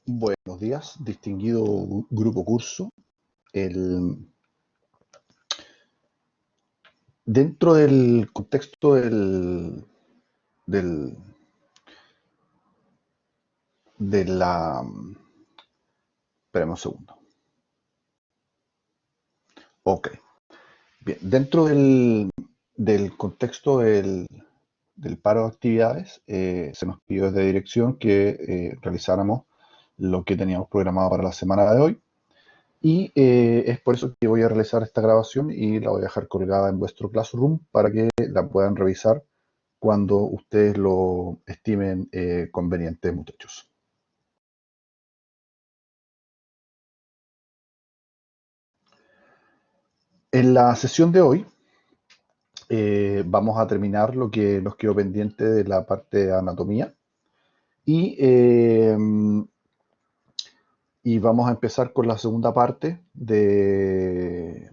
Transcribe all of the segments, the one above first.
Buenos días, distinguido grupo curso. El- Dentro del contexto del- de la... Espérame un segundo. Ok, bien. Dentro del contexto del paro de actividades, se nos pidió desde dirección que realizáramos lo que teníamos programado para la semana de hoy. Y es por eso que voy a realizar esta grabación y la voy a dejar colgada en vuestro Classroom para que la puedan revisar cuando ustedes lo estimen conveniente, muchachos. En la sesión de hoy vamos a terminar lo que nos quedó pendiente de la parte de anatomía y, y vamos a empezar con la segunda parte de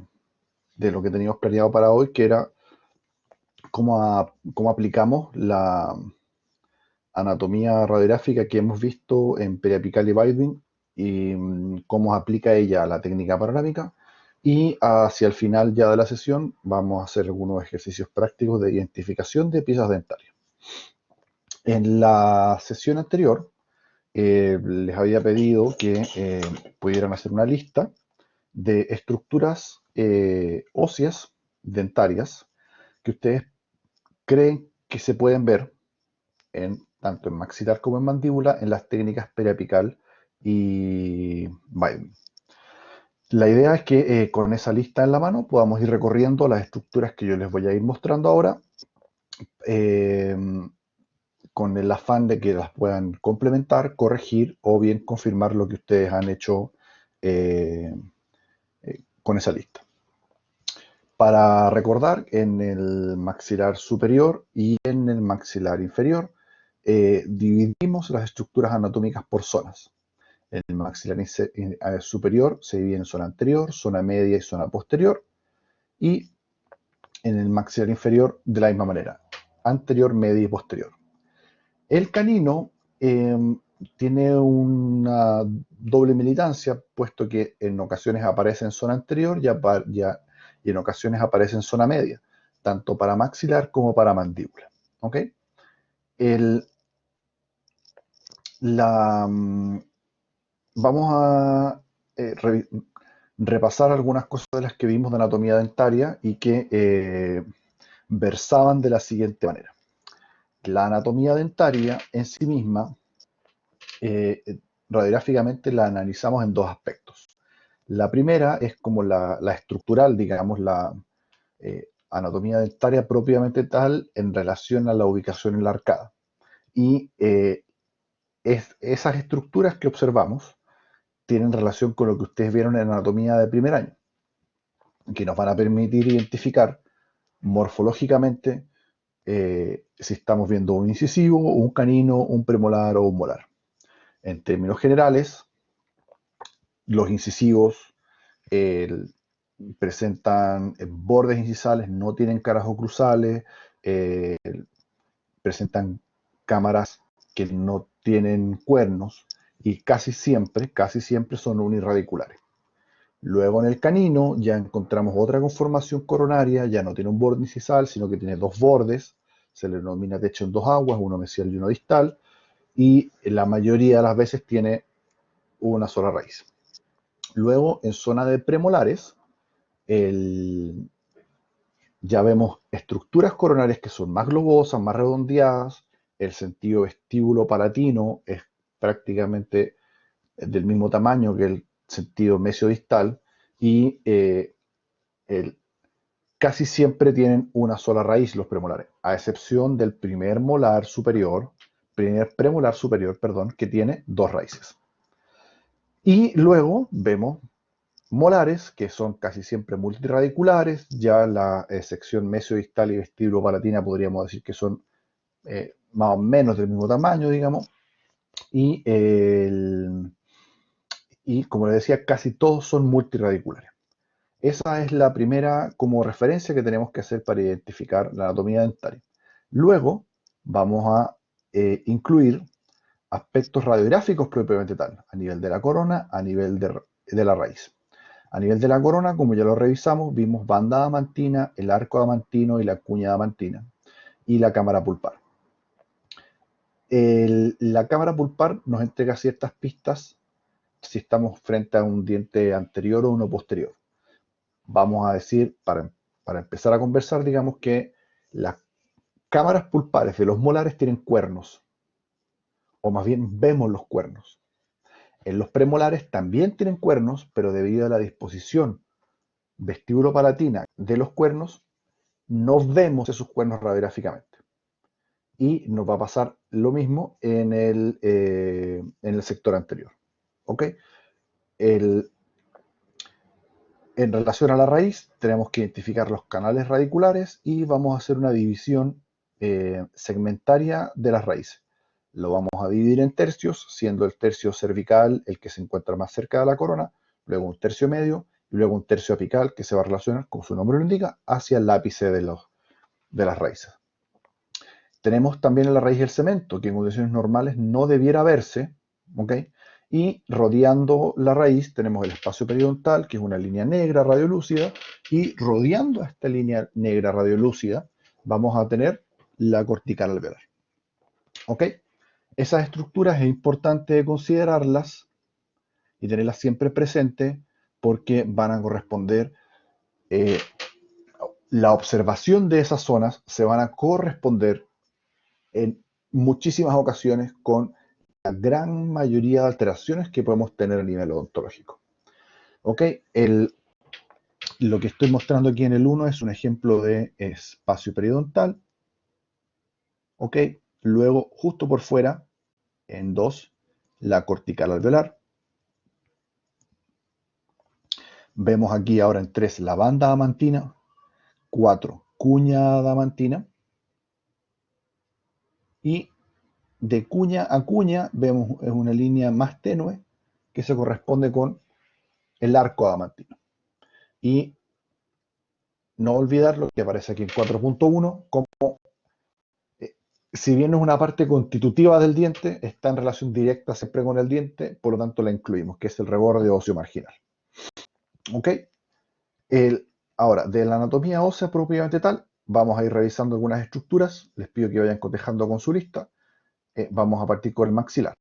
lo que teníamos planeado para hoy, que era cómo aplicamos la anatomía radiográfica que hemos visto en periapical y Baldwin y cómo aplica ella a la técnica panorámica. Y hacia el final ya de la sesión vamos a hacer algunos ejercicios prácticos de identificación de piezas dentarias. En la sesión anterior les había pedido que pudieran hacer una lista de estructuras óseas dentarias que ustedes creen que se pueden ver tanto en maxilar como en mandíbula en las técnicas periapical y Biden. La idea es que con esa lista en la mano podamos ir recorriendo las estructuras que yo les voy a ir mostrando ahora, eh, con el afán de que las puedan complementar, corregir o bien confirmar lo que ustedes han hecho eh, con esa lista. Para recordar, en el maxilar superior y en el maxilar inferior dividimos las estructuras anatómicas por zonas. En el maxilar superior se divide en zona anterior, zona media y zona posterior. Y en el maxilar inferior de la misma manera, anterior, media y posterior. El canino eh, tiene una doble militancia, puesto que en ocasiones aparece en zona anterior y en ocasiones aparece en zona media, tanto para maxilar como para mandíbula. ¿Ok? El, la, vamos a repasar algunas cosas de las que vimos de anatomía dentaria y que versaban de la siguiente manera. La anatomía dentaria en sí misma, eh, radiográficamente la analizamos en dos aspectos. La primera es como la estructural, digamos, la anatomía dentaria propiamente tal en relación a la ubicación en la arcada. Y esas estructuras que observamos tienen relación con lo que ustedes vieron en anatomía de primer año, que nos van a permitir identificar morfológicamente si estamos viendo un incisivo, un canino, un premolar o un molar. En términos generales, los incisivos eh, presentan bordes incisales, no tienen caras oclusales, eh, presentan cámaras que no tienen cuernos y casi siempre son unirradiculares. Luego en el canino ya encontramos otra conformación coronaria, ya no tiene un borde incisal, sino que tiene dos bordes, se le denomina techo en dos aguas, uno mesial y uno distal, y la mayoría de las veces tiene una sola raíz. Luego, en zona de premolares, el, ya vemos estructuras coronarias que son más globosas, más redondeadas, el sentido vestíbulo palatino es prácticamente del mismo tamaño que el sentido mesiodistal y el, casi siempre tienen una sola raíz los premolares, a excepción del primer premolar superior, perdón, que tiene dos raíces. Y luego vemos molares, que son casi siempre multiradiculares, ya la sección mesiodistal y vestíbulo palatina podríamos decir que son más o menos del mismo tamaño, digamos, y, y como les decía, casi todos son multiradiculares. Esa es la primera como referencia que tenemos que hacer para identificar la anatomía dentaria. Luego vamos a incluir aspectos radiográficos propiamente tal, a nivel de la corona, a nivel de la raíz. A nivel de la corona, como ya lo revisamos, vimos banda adamantina, el arco adamantino y la cuña adamantina, y la cámara pulpar. La cámara pulpar nos entrega ciertas pistas si estamos frente a un diente anterior o uno posterior. Vamos a decir, para empezar a conversar, digamos que las cámaras pulpares de los molares tienen cuernos, o más bien vemos los cuernos. En los premolares también tienen cuernos, pero debido a la disposición vestíbulo-palatina de los cuernos, no vemos esos cuernos radiográficamente. Y nos va a pasar lo mismo en el sector anterior. ¿Ok? En relación a la raíz, tenemos que identificar los canales radiculares y vamos a hacer una división segmentaria de las raíces. Lo vamos a dividir en tercios, siendo el tercio cervical el que se encuentra más cerca de la corona, luego un tercio medio y luego un tercio apical que se va a relacionar, como su nombre lo indica, hacia el ápice de las raíces. Tenemos también la raíz del cemento, que en condiciones normales no debiera verse, ¿ok? Y rodeando la raíz tenemos el espacio periodontal, que es una línea negra radiolúcida, y rodeando a esta línea negra radiolúcida vamos a tener la cortical alveolar. ¿Ok? Esas estructuras es importante considerarlas y tenerlas siempre presentes porque van a corresponder, la observación de esas zonas se van a corresponder en muchísimas ocasiones con la gran mayoría de alteraciones que podemos tener a nivel odontológico. ¿Ok? Lo que estoy mostrando aquí en el 1 es un ejemplo de espacio periodontal. ¿Ok? Luego, justo por fuera, en 2, la cortical alveolar. Vemos aquí ahora en 3 la banda adamantina, 4 cuña adamantina y de cuña a cuña vemos es una línea más tenue que se corresponde con el arco adamantino. Y no olvidar lo que aparece aquí en 4.1, como si bien es una parte constitutiva del diente, está en relación directa siempre con el diente, por lo tanto la incluimos, que es el reborde óseo marginal. ¿Ok? Ahora, de la anatomía ósea propiamente tal, vamos a ir revisando algunas estructuras. Les pido que vayan cotejando con su lista. Vamos a partir con el maxilar.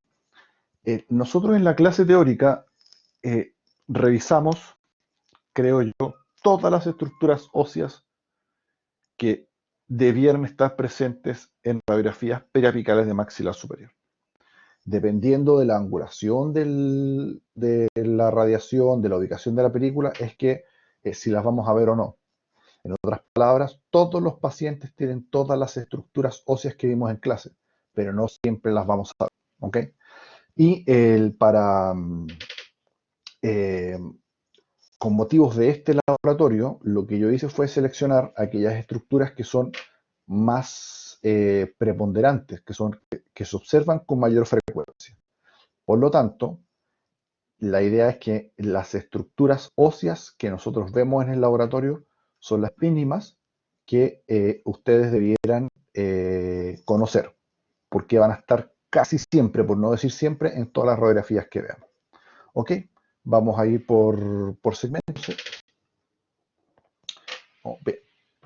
Nosotros en la clase teórica revisamos, creo yo, todas las estructuras óseas que debieran estar presentes en radiografías periapicales de maxilar superior. Dependiendo de la angulación de la radiación, de la ubicación de la película, es que si las vamos a ver o no. En otras palabras, todos los pacientes tienen todas las estructuras óseas que vimos en clase, pero no siempre las vamos a ver. ¿Ok? Y eh, con motivos de este laboratorio, lo que yo hice fue seleccionar aquellas estructuras que son más preponderantes, que se observan con mayor frecuencia. Por lo tanto, la idea es que las estructuras óseas que nosotros vemos en el laboratorio son las mínimas que ustedes debieran conocer, porque van a estar casi siempre, por no decir siempre, en todas las radiografías que veamos. ¿Ok? Vamos a ir por segmentos. Oh,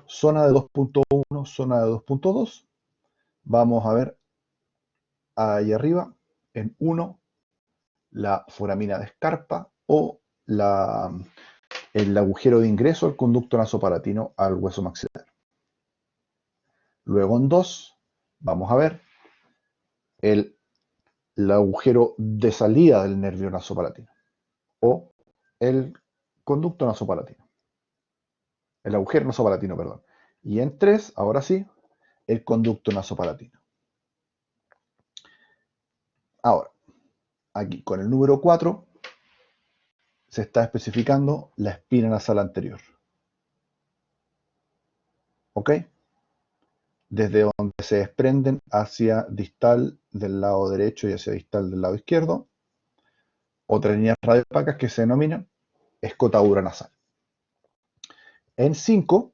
zona de 2.1, zona de 2.2. Vamos a ver ahí arriba, en 1, la foramina de Scarpa o el agujero de ingreso al conducto nasopalatino al hueso maxilar. Luego en 2 vamos a ver el agujero de salida del nervio nasopalatino o el conducto nasopalatino. El agujero nasopalatino, perdón. Y en 3, ahora sí, el conducto nasopalatino. Ahora, aquí con el número 4 se está especificando la espina nasal anterior. ¿Ok? Desde donde se desprenden hacia distal del lado derecho y hacia distal del lado izquierdo. Otras líneas radiopacas que se denominan escotadura nasal. En 5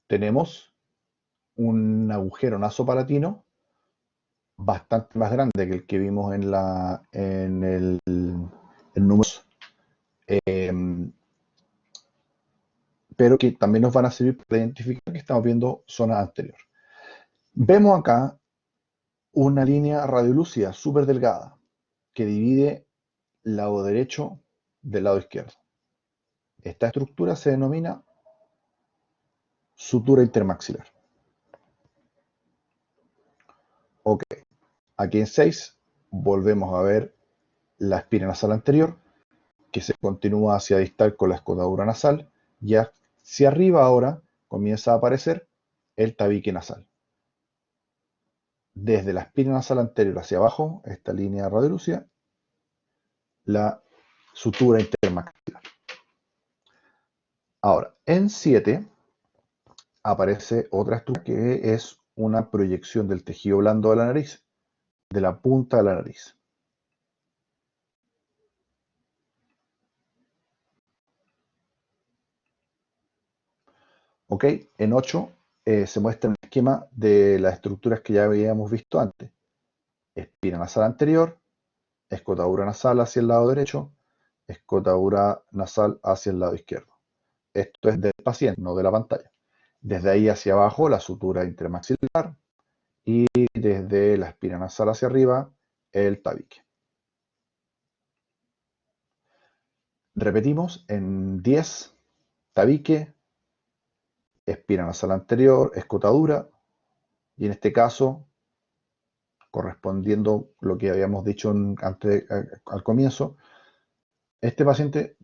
tenemos un agujero nasopalatino bastante más grande que el que vimos en números, pero que también nos van a servir para identificar que estamos viendo zonas anteriores. Vemos acá una línea radiolúcida súper delgada que divide el lado derecho del lado izquierdo. Esta estructura se denomina sutura intermaxilar. Ok, aquí en 6 volvemos a ver la espina nasal anterior, que se continúa hacia distal con la escotadura nasal, y hacia arriba ahora comienza a aparecer el tabique nasal. Desde la espina nasal anterior hacia abajo, esta línea radiolúcida, la sutura intermaxilar. Ahora, en 7 aparece otra estructura que es una proyección del tejido blando de la nariz, de la punta de la nariz. Ok, en 8 se muestra un esquema de las estructuras que ya habíamos visto antes. Espina nasal anterior, escotadura nasal hacia el lado derecho, escotadura nasal hacia el lado izquierdo. Esto es del paciente, no de la pantalla. Desde ahí hacia abajo, la sutura intermaxilar y desde la espina nasal hacia arriba, el tabique. Repetimos, en 10, tabique, espina nasal anterior, escotadura, y en este caso, correspondiendo lo que habíamos dicho antes, al comienzo, este paciente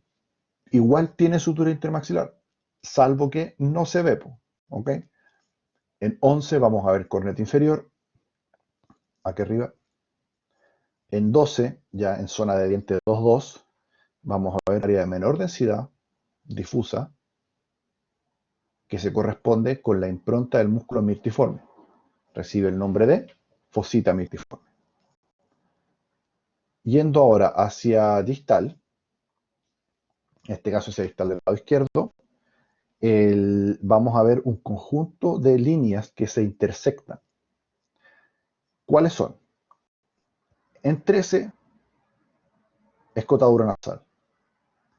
igual tiene sutura intermaxilar, salvo que no se ve, ¿ok? En 11 vamos a ver corneta inferior, aquí arriba. En 12, ya en zona de diente 2-2, vamos a ver área de menor densidad, difusa, que se corresponde con la impronta del músculo mirtiforme. Recibe el nombre de fosita mirtiforme. Yendo ahora hacia distal, en este caso hacia distal del lado izquierdo, vamos a ver un conjunto de líneas que se intersectan. ¿Cuáles son? En 13, escotadura nasal.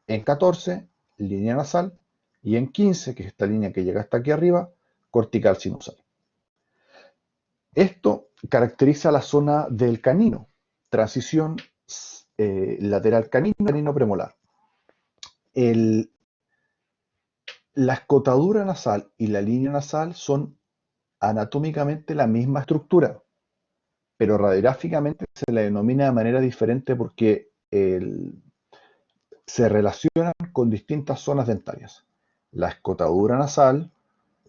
En 14, línea nasal. Y en 15, que es esta línea que llega hasta aquí arriba, cortical sinusal. Esto caracteriza la zona del canino, transición lateral canino, canino premolar. La escotadura nasal y la línea nasal son anatómicamente la misma estructura, pero radiográficamente se la denomina de manera diferente porque se relacionan con distintas zonas dentarias. La escotadura nasal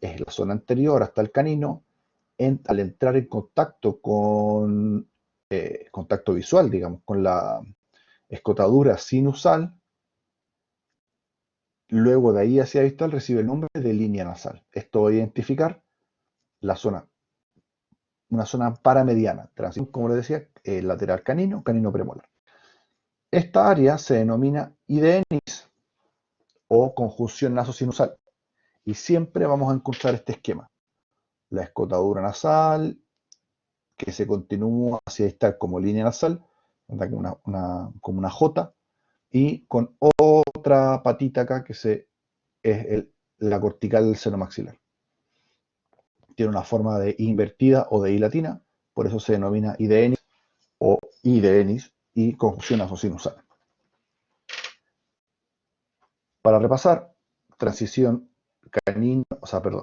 es la zona anterior hasta el canino. Al entrar en contacto con contacto visual, digamos, con la escotadura sinusal, luego de ahí hacia distal recibe el nombre de línea nasal. Esto va a identificar la zona, una zona paramediana, transición, como les decía, lateral canino, canino premolar. Esta área se denomina IDNIS o conjunción nasosinusal y siempre vamos a encontrar este esquema. La escotadura nasal, que se continúa hacia distal como línea nasal, como una J, y con otra patita acá que es la cortical del seno maxilar. Tiene una forma de I invertida o de I latina, por eso se denomina IDNIS o IDNIS y conjunción nasosinusal. Para repasar, transición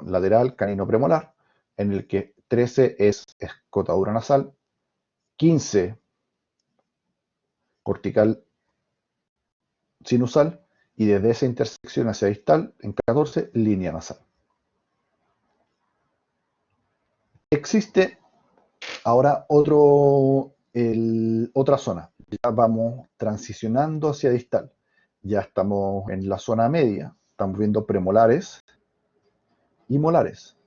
lateral canino premolar, en el que 13 es escotadura nasal, 15 cortical sinusal y desde esa intersección hacia distal, en 14, línea nasal. Existe ahora otra zona. Ya vamos transicionando hacia distal. Ya estamos en la zona media. Estamos viendo premolares y molares.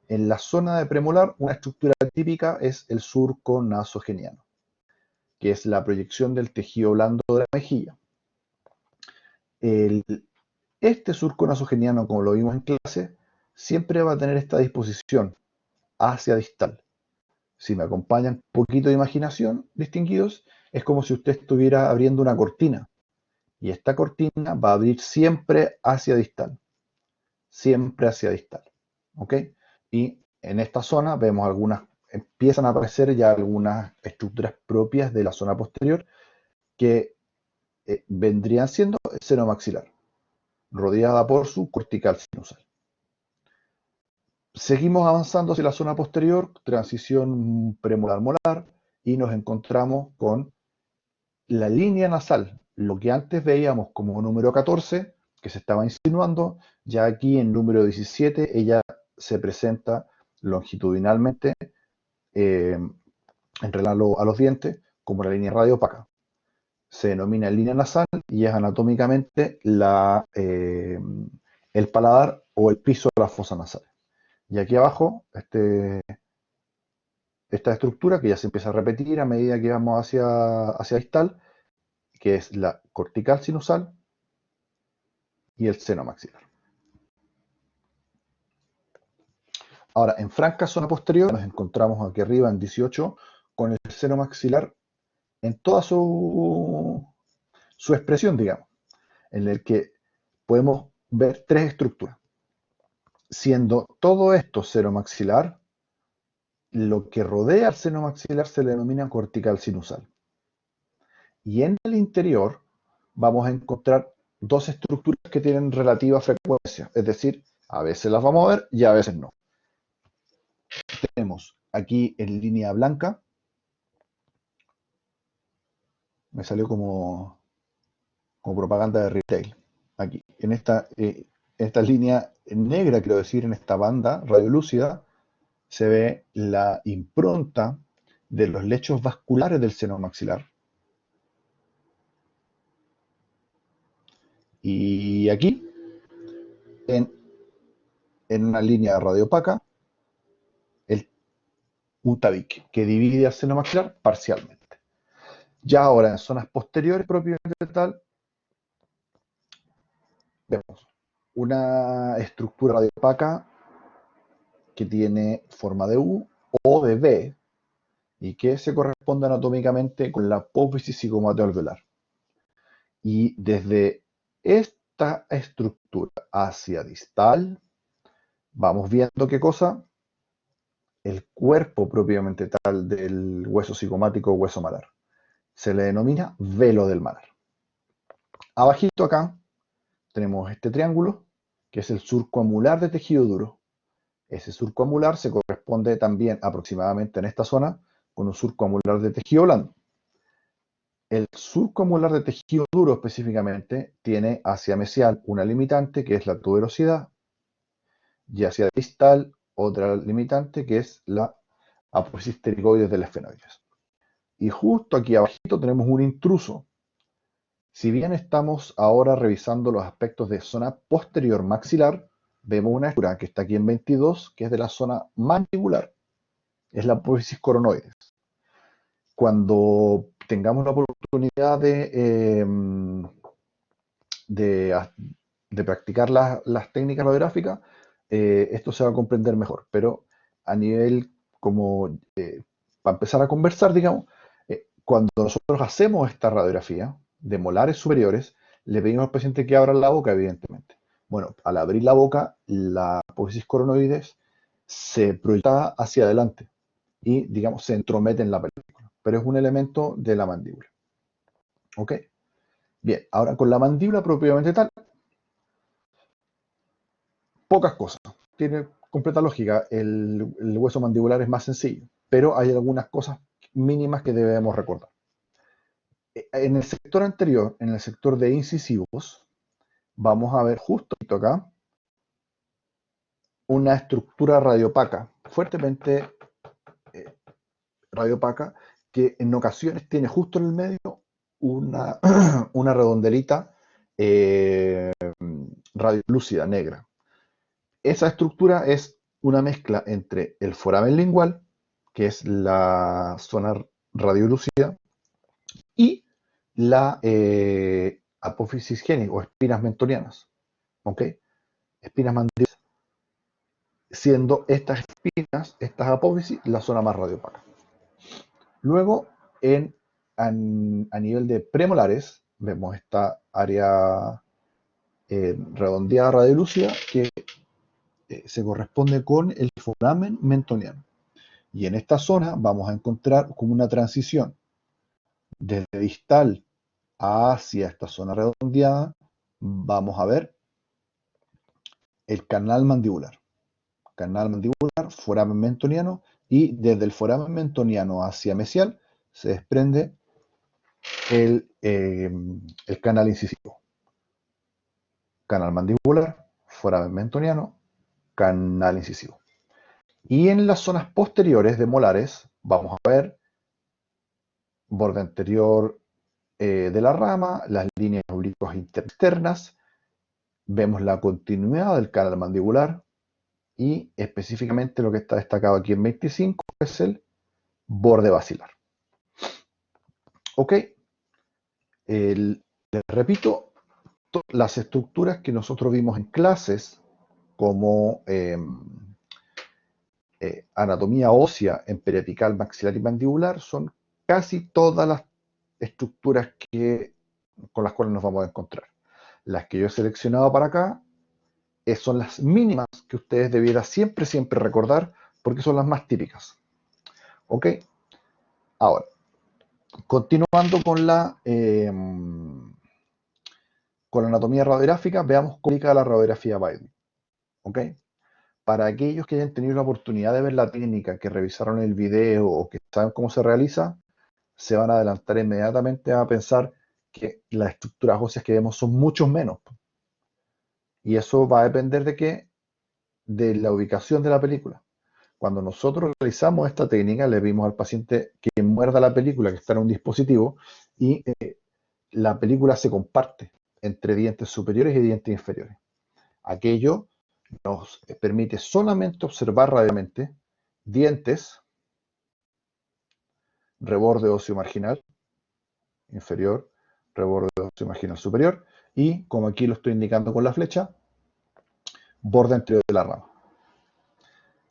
En la zona de premolar, una estructura típica es el surco nasogeniano, que es la proyección del tejido blando de la mejilla. Este surco nasogeniano, como lo vimos en clase, siempre va a tener esta disposición hacia distal. Si me acompañan un poquito de imaginación, distinguidos, es como si usted estuviera abriendo una cortina. Y esta cortina va a abrir siempre hacia distal. Siempre hacia distal. ¿Ok? Y en esta zona vemos algunas, empiezan a aparecer ya algunas estructuras propias de la zona posterior que vendrían siendo el seno maxilar, rodeada por su cortical sinusal. Seguimos avanzando hacia la zona posterior, transición premolar-molar, y nos encontramos con la línea nasal, lo que antes veíamos como número 14, que se estaba insinuando, ya aquí en número 17 ella se presenta longitudinalmente en relación a los dientes como la línea radiopaca. Se denomina línea nasal y es anatómicamente el paladar o el piso de las fosas nasales. Y aquí abajo, esta estructura que ya se empieza a repetir a medida que vamos hacia distal, que es la cortical sinusal y el seno maxilar. Ahora, en franca zona posterior, nos encontramos aquí arriba en 18 con el seno maxilar en toda su expresión, digamos, en el que podemos ver tres estructuras. Siendo todo esto seno maxilar, lo que rodea al seno maxilar se le denomina cortical sinusal. Y en el interior vamos a encontrar dos estructuras que tienen relativa frecuencia, es decir, a veces las vamos a ver y a veces no. Tenemos aquí en línea blanca, me salió como propaganda de retail. Aquí, en esta línea negra, quiero decir, en esta banda radiolúcida, se ve la impronta de los lechos vasculares del seno maxilar. Y aquí, en, en una línea radiopaca, un tabique que divide al seno maxilar parcialmente. Ya ahora en zonas posteriores propiamente tal, vemos una estructura radiopaca que tiene forma de U o de V y que se corresponde anatómicamente con la apófisis cigomato-alveolar. Y desde esta estructura hacia distal, vamos viendo qué cosa, el cuerpo propiamente tal del hueso cigomático o hueso malar. Se le denomina velo del malar. Abajito acá tenemos este triángulo, que es el surco amular de tejido duro. Ese surco amular se corresponde también aproximadamente en esta zona con un surco amular de tejido blando. El surco amular de tejido duro específicamente tiene hacia mesial una limitante que es la tuberosidad y hacia distal otra limitante que es la apófisis pterigoides del esfenoides. Y justo aquí abajito tenemos un intruso. Si bien estamos ahora revisando los aspectos de zona posterior maxilar, vemos una estructura que está aquí en 22, que es de la zona mandibular. Es la apófisis coronoides. Cuando tengamos la oportunidad de practicar las técnicas radiográficas, esto se va a comprender mejor. Pero a nivel como para empezar a conversar, digamos, cuando nosotros hacemos esta radiografía de molares superiores, le pedimos al paciente que abra la boca, evidentemente. Bueno, al abrir la boca, la apófisis coronoides se proyecta hacia adelante y, digamos, se entromete en la película. Pero es un elemento de la mandíbula. ¿Ok? Bien, ahora con la mandíbula propiamente tal, pocas cosas. Tiene completa lógica. El hueso mandibular es más sencillo, pero hay algunas cosas mínimas que debemos recordar. En el sector anterior, en el sector de incisivos, vamos a ver justo acá una estructura radiopaca, fuertemente radiopaca, que en ocasiones tiene justo en el medio una, una redondelita radiolúcida negra. Esa estructura es una mezcla entre el foramen lingual, que es la zona radiolúcida, y la apófisis génica o espinas mentonianas. ¿Ok? Espinas mandíbulas, siendo estas espinas, estas apófisis, la zona más radiopaca. Luego, a nivel de premolares, vemos esta área redondeada radiolúcida que se corresponde con el foramen mentoniano. Y en esta zona vamos a encontrar como una transición desde distal hacia esta zona redondeada. Vamos a ver el canal mandibular, foramen mentoniano, y desde el foramen mentoniano hacia mesial se desprende el canal incisivo. Canal mandibular, foramen mentoniano, canal incisivo. Y en las zonas posteriores de molares vamos a ver borde anterior de la rama, las líneas oblicuas externas, vemos la continuidad del canal mandibular y específicamente lo que está destacado aquí en 25 es el borde basilar. Ok, les repito, las estructuras que nosotros vimos en clases como anatomía ósea en periapical, maxilar y mandibular son casi todas las estructuras con las cuales nos vamos a encontrar. Las que yo he seleccionado para acá son las mínimas que ustedes debieran siempre, siempre recordar porque son las más típicas. ¿Ok? Ahora, continuando con la anatomía radiográfica, veamos cómo aplica la radiografía Biden. ¿Ok? Para aquellos que hayan tenido la oportunidad de ver la técnica, que revisaron el video o que saben cómo se realiza, se van a adelantar inmediatamente a pensar que las estructuras óseas que vemos son mucho menos. Y eso va a depender de qué, de la ubicación de la película. Cuando nosotros realizamos esta técnica, le vimos al paciente que muerda la película que está en un dispositivo y la película se comparte entre dientes superiores y dientes inferiores. Aquello nos permite solamente observar radialmente dientes, reborde óseo marginal inferior, reborde óseo marginal superior y, como aquí lo estoy indicando con la flecha, borde anterior de la rama.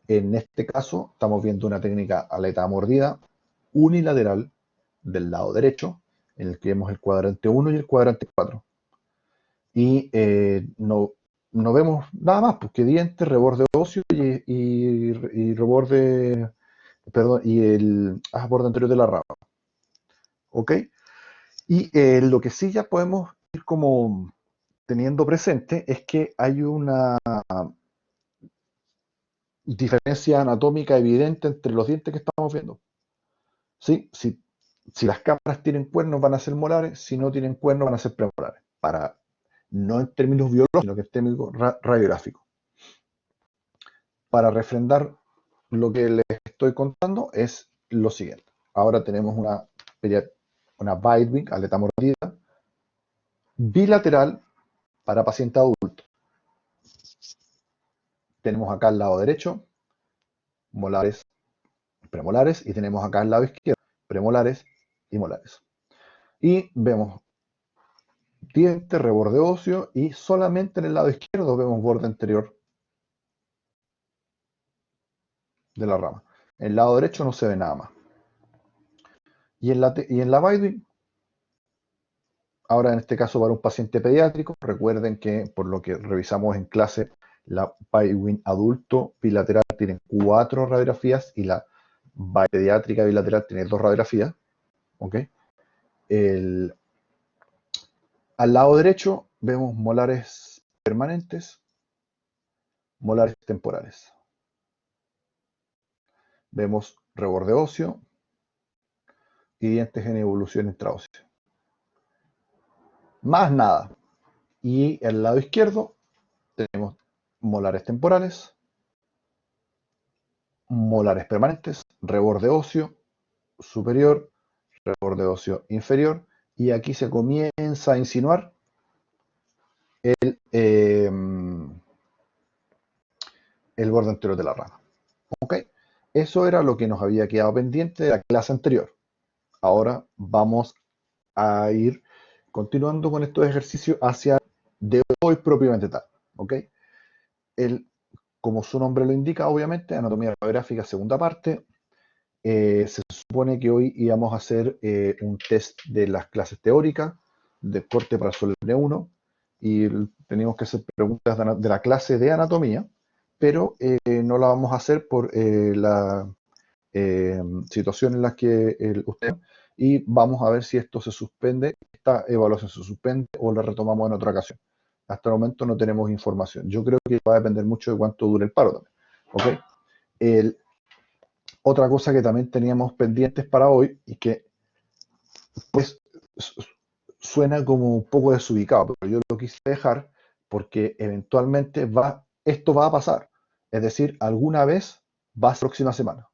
En este caso estamos viendo una técnica aleta mordida unilateral del lado derecho, en el que vemos el cuadrante 1 y el cuadrante 4. Y no vemos nada más, porque dientes, reborde óseo y reborde, perdón, y el borde anterior de la rama. ¿Ok? Y lo que sí ya podemos ir como teniendo presente es que hay una diferencia anatómica evidente entre los dientes que estamos viendo. ¿Sí? Si las cámaras tienen cuernos van a ser molares, si no tienen cuernos van a ser premolares. No en términos biológicos, sino que en términos radiográficos. Para refrendar lo que les estoy contando es lo siguiente. Ahora tenemos una Weidwing, aleta mordida, bilateral para paciente adulto. Tenemos acá al lado derecho molares, premolares, y tenemos acá al lado izquierdo premolares y molares. Y vemos diente, reborde óseo, y solamente en el lado izquierdo vemos borde anterior de la rama. En el lado derecho no se ve nada más. Y en la Weidwing, ahora en este caso para un paciente pediátrico, recuerden que por lo que revisamos en clase, la Weidwing adulto bilateral tiene 4 radiografías y la pediátrica bilateral tiene 2 radiografías. ¿Ok? Al lado derecho vemos molares permanentes, molares temporales. Vemos reborde óseo y dientes en evolución intraósea. Más nada. Y al lado izquierdo tenemos molares temporales, molares permanentes, reborde óseo superior, reborde óseo inferior, y aquí se comienza a insinuar el borde anterior de la rama. ¿Ok? Eso era lo que nos había quedado pendiente de la clase anterior. Ahora vamos a ir continuando con estos ejercicios hacia de hoy propiamente tal. ¿Ok? Como su nombre lo indica, obviamente, anatomía radiográfica, segunda parte. Se supone que hoy íbamos a hacer un test de las clases teóricas, de corte para Sol N1, y teníamos que hacer preguntas de la clase de anatomía, pero no la vamos a hacer por la eh, situación en la que usted, y vamos a ver si esto se suspende, esta evaluación se suspende o la retomamos en otra ocasión. Hasta el momento no tenemos información. Yo creo que va a depender mucho de cuánto dure el paro también. ¿Ok? El, Otra cosa que también teníamos pendientes para hoy y que pues suena como un poco desubicado, pero yo lo quise dejar porque eventualmente esto va a pasar. Es decir, alguna vez va a ser próxima semana.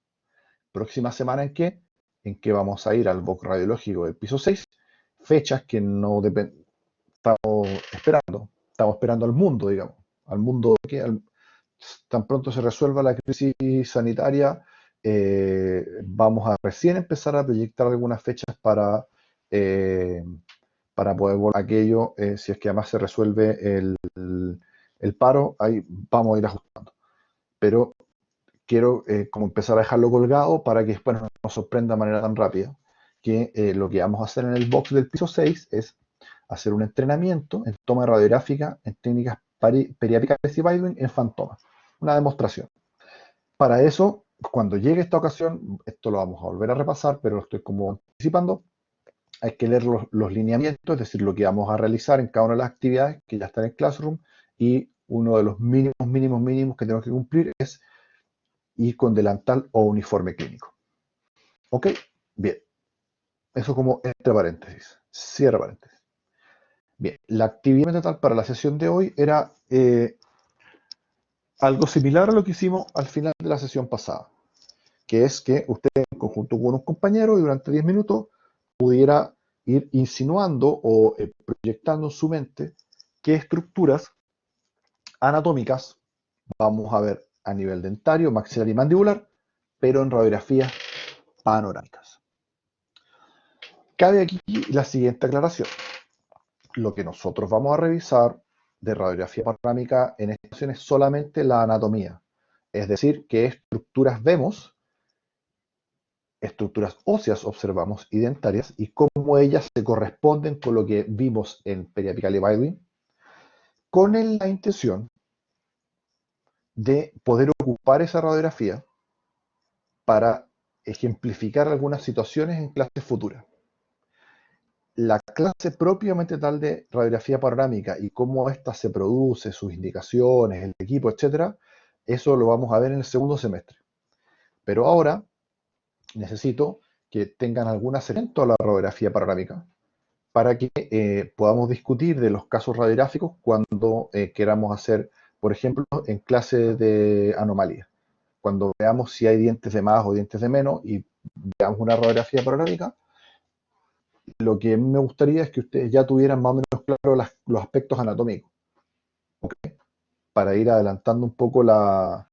¿Próxima semana en qué? En que vamos a ir al BOC radiológico del piso 6, fechas que no dependen, estamos esperando al mundo, digamos, al mundo que tan pronto se resuelva la crisis sanitaria, vamos a recién empezar a proyectar algunas fechas eh, para poder volver a aquello, si es que además se resuelve el paro, ahí vamos a ir ajustando. Pero quiero como empezar a dejarlo colgado para que después no nos sorprenda de manera tan rápida, que lo que vamos a hacer en el box del piso 6 es hacer un entrenamiento en toma radiográfica en técnicas periapicales y Baldwin en Fantoma. Una demostración. Para eso, cuando llegue esta ocasión, esto lo vamos a volver a repasar, pero lo estoy como anticipando, hay que leer los lineamientos, es decir, lo que vamos a realizar en cada una de las actividades que ya están en Classroom, y uno de los mínimos que tenemos que cumplir es ir con delantal o uniforme clínico. ¿Ok? Bien. Eso como entre paréntesis. Cierra paréntesis. Bien. La actividad mental para la sesión de hoy era algo similar a lo que hicimos al final de la sesión pasada, que es que usted, en conjunto con un compañero, y durante 10 minutos pudiera ir insinuando o proyectando en su mente qué estructuras anatómicas vamos a ver a nivel dentario, maxilar y mandibular, pero en radiografías panorámicas. Cabe aquí la siguiente aclaración. Lo que nosotros vamos a revisar de radiografía panorámica en esta ocasión es solamente la anatomía, es decir, qué estructuras vemos, estructuras óseas observamos y dentarias, y cómo ellas se corresponden con lo que vimos en periapical y Baldwin, con la intención de poder ocupar esa radiografía para ejemplificar algunas situaciones en clases futuras. La clase propiamente tal de radiografía panorámica y cómo ésta se produce, sus indicaciones, el equipo, etcétera, eso lo vamos a ver en el segundo semestre. Pero ahora necesito que tengan algún acercamiento a la radiografía panorámica para que podamos discutir de los casos radiográficos cuando queramos hacer, por ejemplo, en clase de anomalía. Cuando veamos si hay dientes de más o dientes de menos y veamos una radiografía panorámica, lo que me gustaría es que ustedes ya tuvieran más o menos claro los aspectos anatómicos, ¿okay? Para ir adelantando un poco la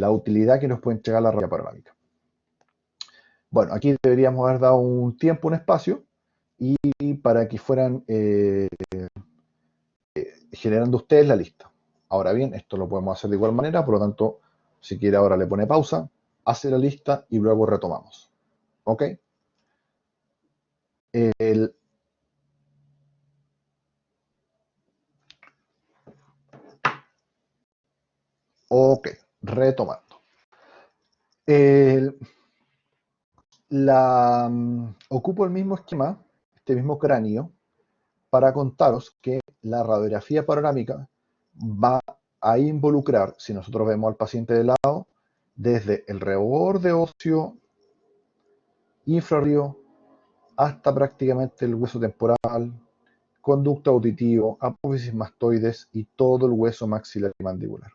utilidad que nos puede entregar la radiografía panorámica. Bueno, aquí deberíamos haber dado un tiempo, un espacio, y para que fueran generando ustedes la lista. Ahora bien, esto lo podemos hacer de igual manera, por lo tanto, si quiere ahora le pone pausa, hace la lista y luego retomamos. ¿Ok? El, ok, retomando. El, ocupo el mismo esquema, este mismo cráneo, para contaros que la radiografía panorámica va a involucrar, si nosotros vemos al paciente de lado, desde el reborde óseo, infrarrío, hasta prácticamente el hueso temporal, conducto auditivo, apófisis mastoides y todo el hueso maxilar y mandibular.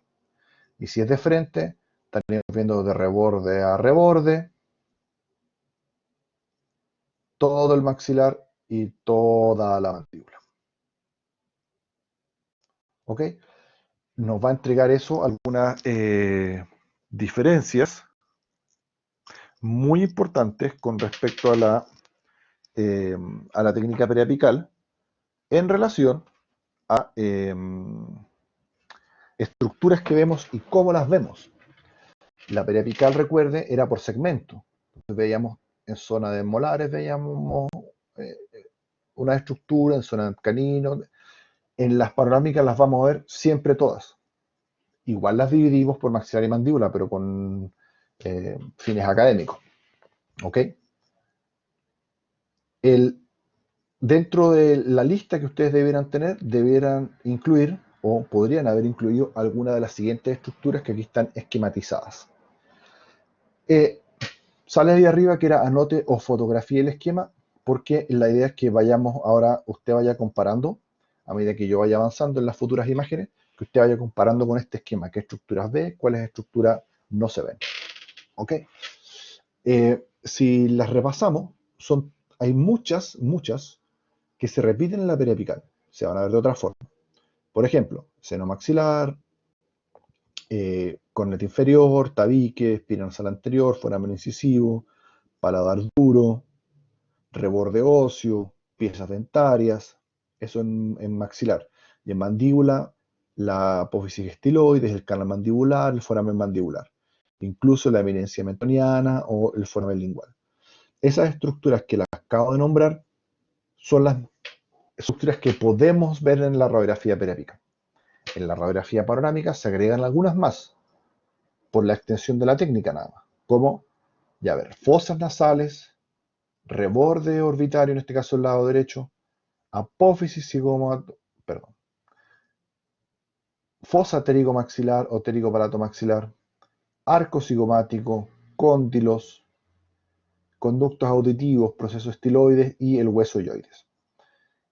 Y si es de frente, estaríamos viendo de reborde a reborde, todo el maxilar y toda la mandíbula. ¿Ok? Nos va a entregar eso algunas diferencias muy importantes con respecto a la técnica periapical en relación a estructuras que vemos y cómo las vemos. La periapical, recuerde, era por segmento. veíamos en zona de molares, veíamos eh, una estructura, en zona de canino. En las panorámicas las vamos a ver siempre todas. Igual las dividimos por maxilar y mandíbula, pero con fines académicos. ¿Ok? Dentro de la lista que ustedes debieran tener, debieran incluir o podrían haber incluido alguna de las siguientes estructuras que aquí están esquematizadas. Eh, Sale ahí arriba que era anote o fotografía el esquema, porque la idea es que vayamos ahora, usted vaya comparando, a medida que yo vaya avanzando en las futuras imágenes, que usted vaya comparando con este esquema, qué estructuras ve, cuáles estructuras no se ven. ¿Ok? Si las repasamos, hay muchas que se repiten en la periapical. Se van a ver de otra forma. Por ejemplo, seno maxilar, corneta inferior, tabique, espina nasal anterior, foramen incisivo, paladar duro, reborde óseo, piezas dentarias, eso en maxilar. Y en mandíbula, la apófisis estiloides, el canal mandibular, el foramen mandibular. Incluso la eminencia mentoniana o el foramen lingual. Esas estructuras que las acabo de nombrar son las estructuras que podemos ver en la radiografía periapical. En la radiografía panorámica se agregan algunas más, por la extensión de la técnica nada más, como, ya ver, fosas nasales, reborde orbitario, en este caso el lado derecho, apófisis perdón, fosa pterigomaxilar o ptericopalato-maxilar, arco cigomático, cóndilos, conductos auditivos, procesos estiloides y el hueso yoides.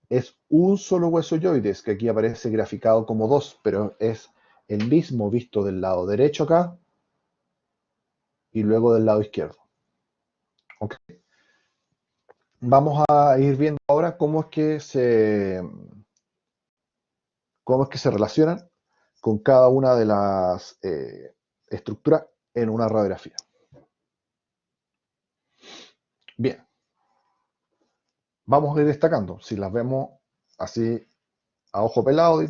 Es un solo hueso yoides, que aquí aparece graficado como dos, pero es el mismo visto del lado derecho acá y luego del lado izquierdo. ¿Ok? Vamos a ir viendo ahora cómo es que se relacionan con cada una de las estructuras en una radiografía. Bien, vamos a ir destacando. Si las vemos así a ojo pelado,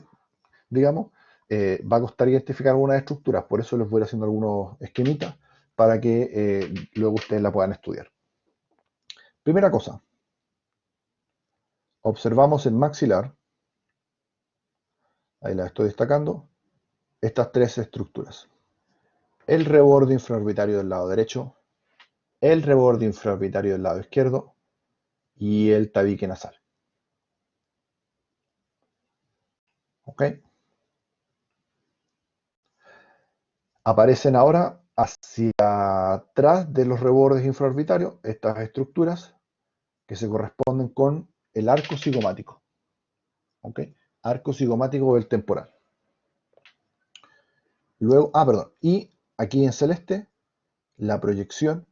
digamos, va a costar identificar algunas estructuras. Por eso les voy haciendo algunos esquemitas para que luego ustedes la puedan estudiar. Primera cosa, observamos en maxilar, ahí las estoy destacando, estas tres estructuras. El reborde infraorbitario del lado derecho, el reborde infraorbitario del lado izquierdo y el tabique nasal. ¿Ok? Aparecen ahora hacia atrás de los rebordes infraorbitarios estas estructuras que se corresponden con el arco cigomático. ¿Ok? Arco cigomático del temporal. Luego, perdón, y aquí en celeste, la proyección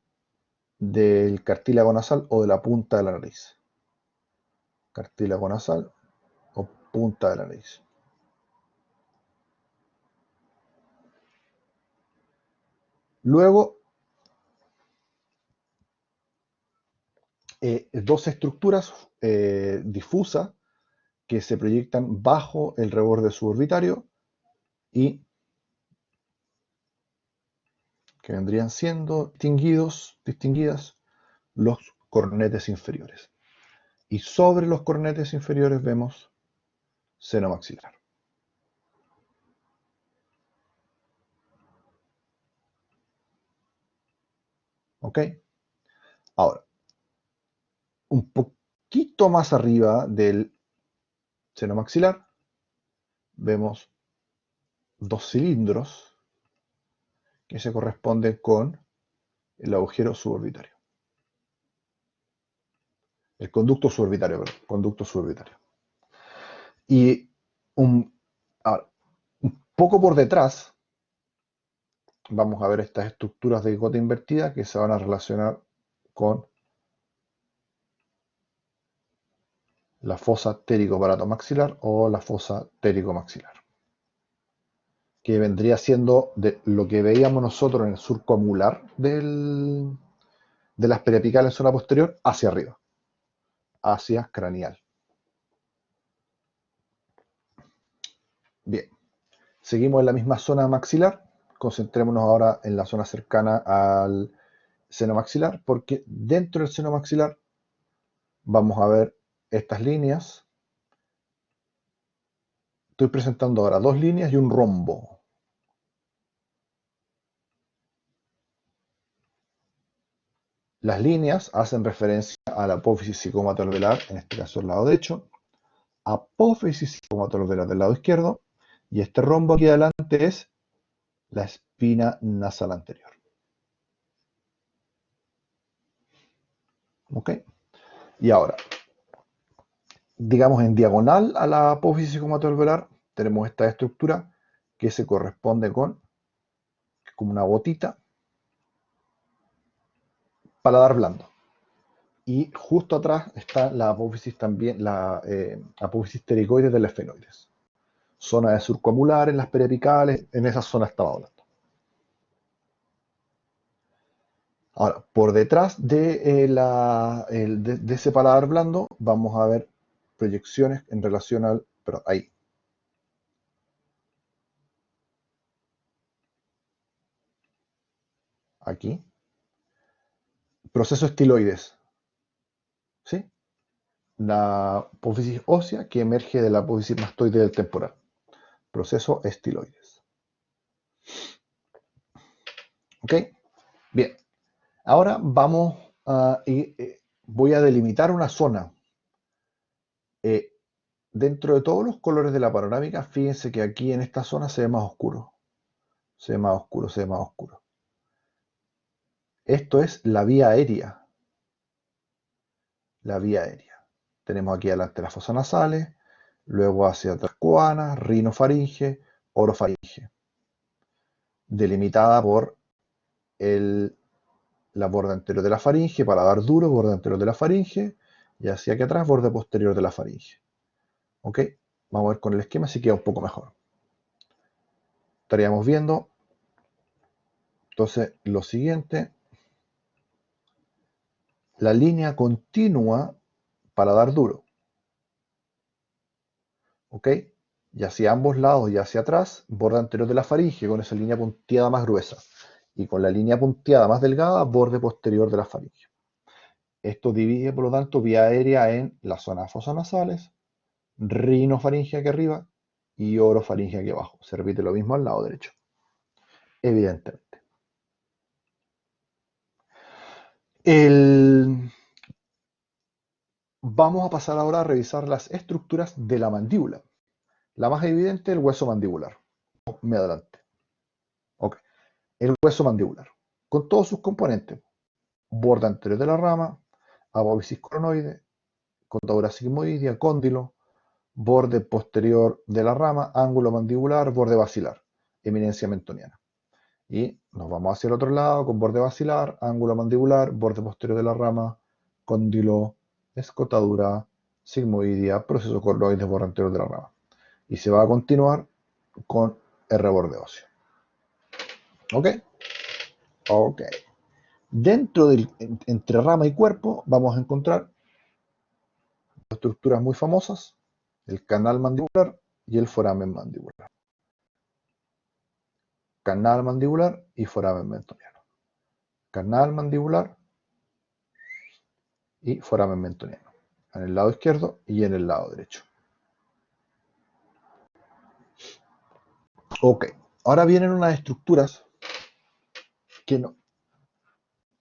del cartílago nasal o de la punta de la nariz. Cartílago nasal o punta de la nariz. Luego, dos estructuras difusas que se proyectan bajo el reborde suborbitario y que vendrían siendo distinguidas los cornetes inferiores. Y sobre los cornetes inferiores vemos seno maxilar. ¿Ok? Ahora, un poquito más arriba del seno maxilar vemos dos cilindros que se corresponden con el agujero suborbitario. El conducto suborbitario, perdón, conducto suborbitario. Y ahora, un poco por detrás vamos a ver estas estructuras de gota invertida que se van a relacionar con la fosa ptericopalato-maxilar o la fosa ptericomaxilar, que vendría siendo de lo que veíamos nosotros en el surco amular de las periapicales en zona posterior hacia arriba, hacia craneal. Bien, seguimos en la misma zona maxilar, concentrémonos ahora en la zona cercana al seno maxilar, porque dentro del seno maxilar vamos a ver estas líneas. Estoy presentando ahora dos líneas y un rombo. Las líneas hacen referencia a la apófisis cigomato-alveolar, en este caso el lado derecho, apófisis cigomato-alveolar del lado izquierdo, y este rombo aquí adelante es la espina nasal anterior. ¿Ok? Y ahora, digamos en diagonal a la apófisis cigomato-alveolar, tenemos esta estructura que se corresponde con como una gotita, paladar blando. Y justo atrás está la apófisis también, la apófisis ptericoides del esfenoides. Zona de surco amular en las periapicales, en esa zona estaba hablando. Ahora, por detrás de ese paladar blando, vamos a ver proyecciones en relación al. Pero ahí. Aquí. Proceso estiloides. ¿Sí? La apófisis ósea que emerge de la apófisis mastoide del temporal. Proceso estiloides. ¿Ok? Bien. Ahora vamos voy a delimitar una zona. Dentro de todos los colores de la panorámica, fíjense que aquí en esta zona se ve más oscuro. Se ve más oscuro, se ve más oscuro. Esto es la vía aérea. La vía aérea. Tenemos aquí adelante las fosas nasales, luego hacia atrás coana, rinofaringe, orofaringe. Delimitada por la borde anterior de la faringe, paladar duro, borde anterior de la faringe, y hacia aquí atrás, borde posterior de la faringe. ¿Ok? Vamos a ver con el esquema si queda un poco mejor. Estaríamos viendo, entonces, lo siguiente, la línea continua paladar duro. ¿Ok? Y hacia ambos lados y hacia atrás, borde anterior de la faringe, con esa línea punteada más gruesa. Y con la línea punteada más delgada, borde posterior de la faringe. Esto divide, por lo tanto, vía aérea en la zona de fosas nasales, rinofaringe aquí arriba y orofaringe aquí abajo. Se repite lo mismo al lado derecho, evidentemente. Vamos a pasar ahora a revisar las estructuras de la mandíbula. La más evidente, el hueso mandibular. Me adelante. Ok. El hueso mandibular, con todos sus componentes. Borde anterior de la rama, apófisis coronoide, contadura sigmoidea, cóndilo, borde posterior de la rama, ángulo mandibular, borde basilar, eminencia mentoniana. Y nos vamos hacia el otro lado con borde basilar, ángulo mandibular, borde posterior de la rama, cóndilo, escotadura, sigmoidea, proceso coronoide, borde anterior de la rama. Y se va a continuar con R borde óseo. ¿Ok? Ok. Dentro entre rama y cuerpo vamos a encontrar estructuras muy famosas, el canal mandibular y el foramen mandibular. Canal mandibular y foramen mentoniano. Canal mandibular y foramen mentoniano. En el lado izquierdo y en el lado derecho. Ok, ahora vienen unas estructuras que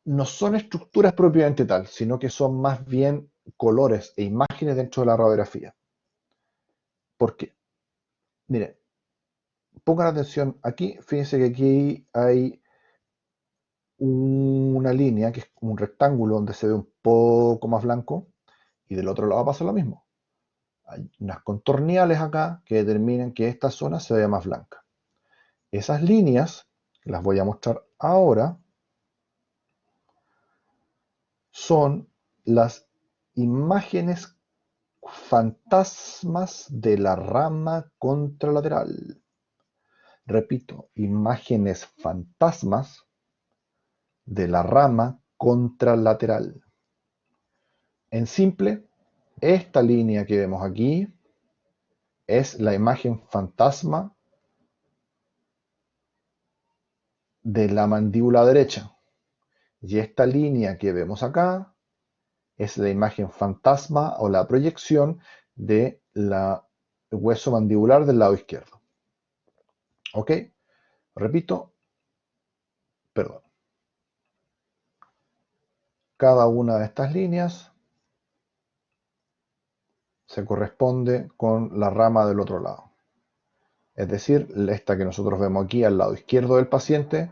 no son estructuras propiamente tal, sino que son más bien colores e imágenes dentro de la radiografía. ¿Por qué? Miren, pongan atención aquí, fíjense que aquí hay una línea que es como un rectángulo donde se ve un poco más blanco y del otro lado pasa lo mismo. Hay unas contorniales acá que determinan que esta zona se ve más blanca. Esas líneas, que las voy a mostrar ahora, son las imágenes fantasmas de la rama contralateral. Repito, imágenes fantasmas de la rama contralateral. En simple, esta línea que vemos aquí es la imagen fantasma de la mandíbula derecha. Y esta línea que vemos acá es la imagen fantasma o la proyección de la hueso mandibular del lado izquierdo. ¿Ok? Repito, perdón. Cada una de estas líneas se corresponde con la rama del otro lado. Es decir, esta que nosotros vemos aquí al lado izquierdo del paciente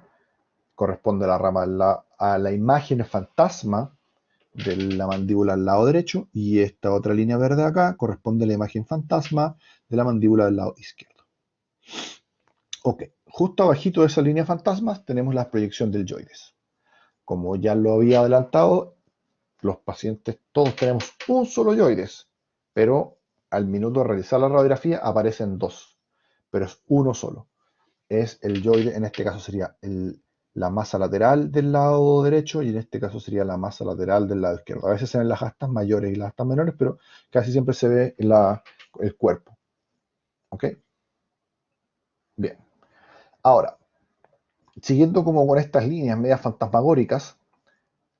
corresponde a la rama a la imagen fantasma de la mandíbula al lado derecho, y esta otra línea verde acá corresponde a la imagen fantasma de la mandíbula del lado izquierdo. Ok, justo abajito de esa línea fantasmas tenemos la proyección del deltoides. Como ya lo había adelantado, los pacientes todos tenemos un solo deltoides, pero al minuto de realizar la radiografía aparecen dos, pero es uno solo. Es el deltoide, en este caso sería la masa lateral del lado derecho, y en este caso sería la masa lateral del lado izquierdo. A veces se ven las astas mayores y las astas menores, pero casi siempre se ve el cuerpo. ¿Ok? Bien. Ahora, siguiendo como con estas líneas medias fantasmagóricas,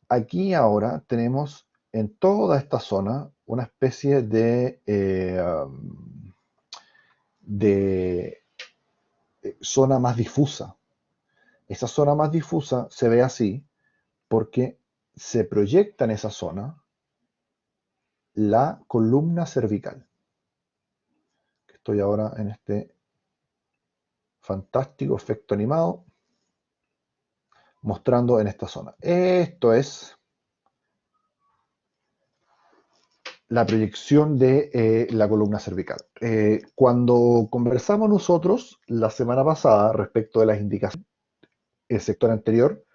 aquí ahora tenemos en toda esta zona una especie de zona más difusa. Esa zona más difusa se ve así porque se proyecta en esa zona la columna cervical. Estoy ahora en este fantástico efecto animado mostrando en esta zona. Esto es la proyección de la columna cervical. Cuando conversamos nosotros la semana pasada respecto de las indicaciones del sector anterior,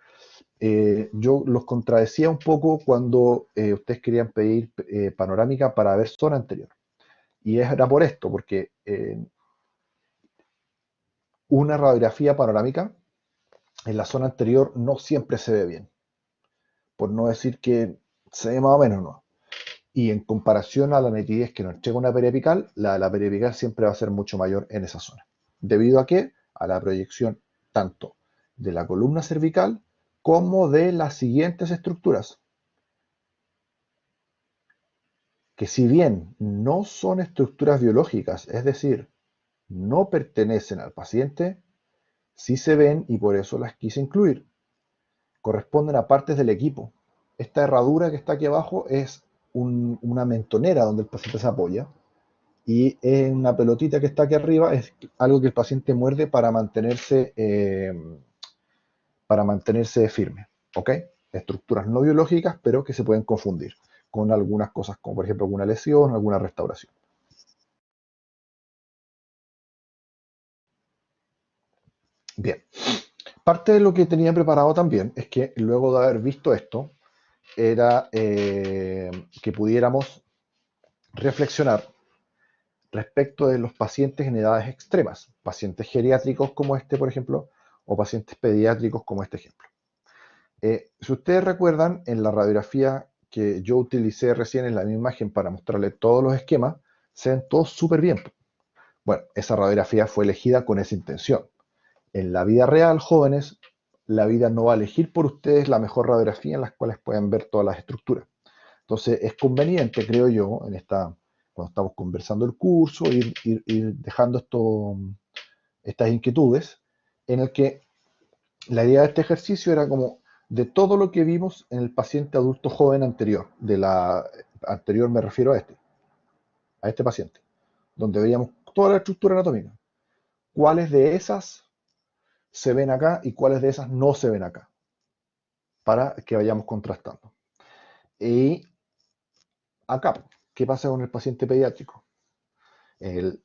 yo los contradecía un poco cuando ustedes querían pedir panorámica para ver zona anterior. Y era por esto, porque una radiografía panorámica en la zona anterior no siempre se ve bien, por no decir que se ve más o menos, no. Y en comparación a la nitidez que nos entrega una periapical, la periapical siempre va a ser mucho mayor en esa zona. ¿Debido a qué? A la proyección tanto de la columna cervical como de las siguientes estructuras, que si bien no son estructuras biológicas, es decir, no pertenecen al paciente, sí se ven y por eso las quise incluir. Corresponden a partes del equipo. Esta herradura que está aquí abajo es una mentonera donde el paciente se apoya, y en una pelotita que está aquí arriba es algo que el paciente muerde para mantenerse firme. ¿Ok? Estructuras no biológicas, pero que se pueden confundir con algunas cosas, como por ejemplo alguna lesión, alguna restauración. Bien, parte de lo que tenía preparado también es que luego de haber visto esto, era que pudiéramos reflexionar respecto de los pacientes en edades extremas, pacientes geriátricos como este, por ejemplo, o pacientes pediátricos como este ejemplo. Si ustedes recuerdan, en la radiografía que yo utilicé recién en la misma imagen para mostrarles todos los esquemas, se ven todos súper bien. Bueno, esa radiografía fue elegida con esa intención. En la vida real, jóvenes, la vida no va a elegir por ustedes la mejor radiografía en las cuales pueden ver todas las estructuras. Entonces es conveniente, creo yo, cuando estamos conversando el curso, ir dejando estas inquietudes, en el que la idea de este ejercicio era como de todo lo que vimos en el paciente adulto joven anterior, anterior me refiero a este paciente, donde veíamos toda la estructura anatómica. ¿Cuáles de esas se ven acá y cuáles de esas no se ven acá? Para que vayamos contrastando. Y acá, ¿qué pasa con el paciente pediátrico? El,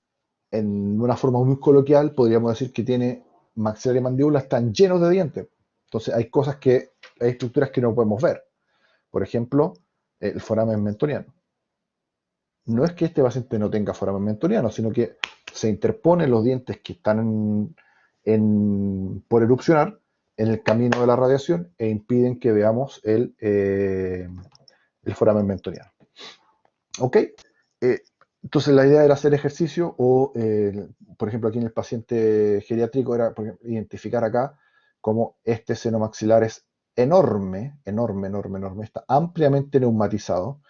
en una forma muy coloquial, podríamos decir que tiene maxilar y mandíbula están llenos de dientes. Entonces hay estructuras que no podemos ver. Por ejemplo, el foramen mentoniano. No es que este paciente no tenga foramen mentoniano, sino que se interponen los dientes que están por erupcionar en el camino de la radiación e impiden que veamos el foramen mentoniano. ¿Ok? Eh, entonces la idea era hacer ejercicio o, por ejemplo, aquí en el paciente geriátrico era por ejemplo, identificar acá cómo este seno maxilar es enorme, enorme, enorme, enorme, está ampliamente neumatizado,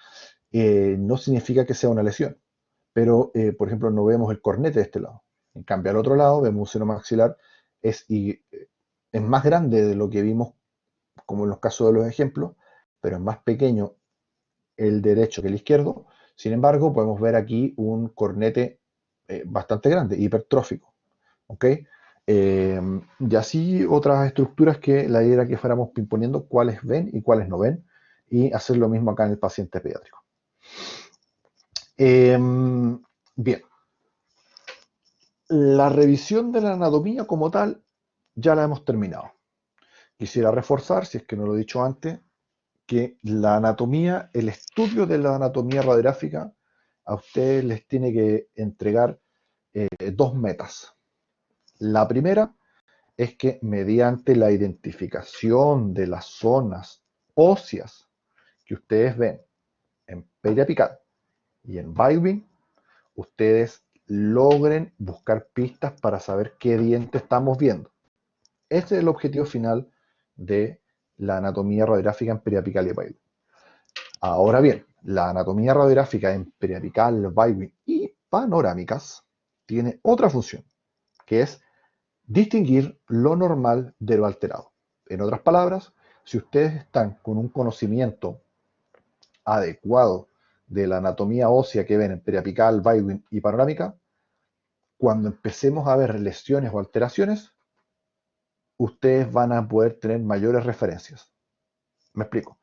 no significa que sea una lesión. Pero, por ejemplo, no vemos el cornete de este lado. En cambio, al otro lado vemos un seno maxilar, es más grande de lo que vimos, como en los casos de los ejemplos, pero es más pequeño el derecho que el izquierdo. Sin embargo, podemos ver aquí un cornete bastante grande, hipertrófico. ¿Ok? Y así otras estructuras que la idea era que fuéramos imponiendo cuáles ven y cuáles no ven, y hacer lo mismo acá en el paciente pediátrico. Bien, la revisión de la anatomía como tal ya la hemos terminado. Quisiera reforzar, si es que no lo he dicho antes, que la anatomía, el estudio de la anatomía radiográfica, a ustedes les tiene que entregar dos metas. La primera es que mediante la identificación de las zonas óseas que ustedes ven en periapical y en Baldwin, ustedes logren buscar pistas para saber qué diente estamos viendo. Ese es el objetivo final de la anatomía radiográfica en periapical y Baldwin. Ahora bien, la anatomía radiográfica en periapical, Baldwin y panorámicas tiene otra función, que es distinguir lo normal de lo alterado. En otras palabras, si ustedes están con un conocimiento adecuado de la anatomía ósea que ven en periapical, Baldwin y panorámica, cuando empecemos a ver lesiones o alteraciones, ustedes van a poder tener mayores referencias. Me explico.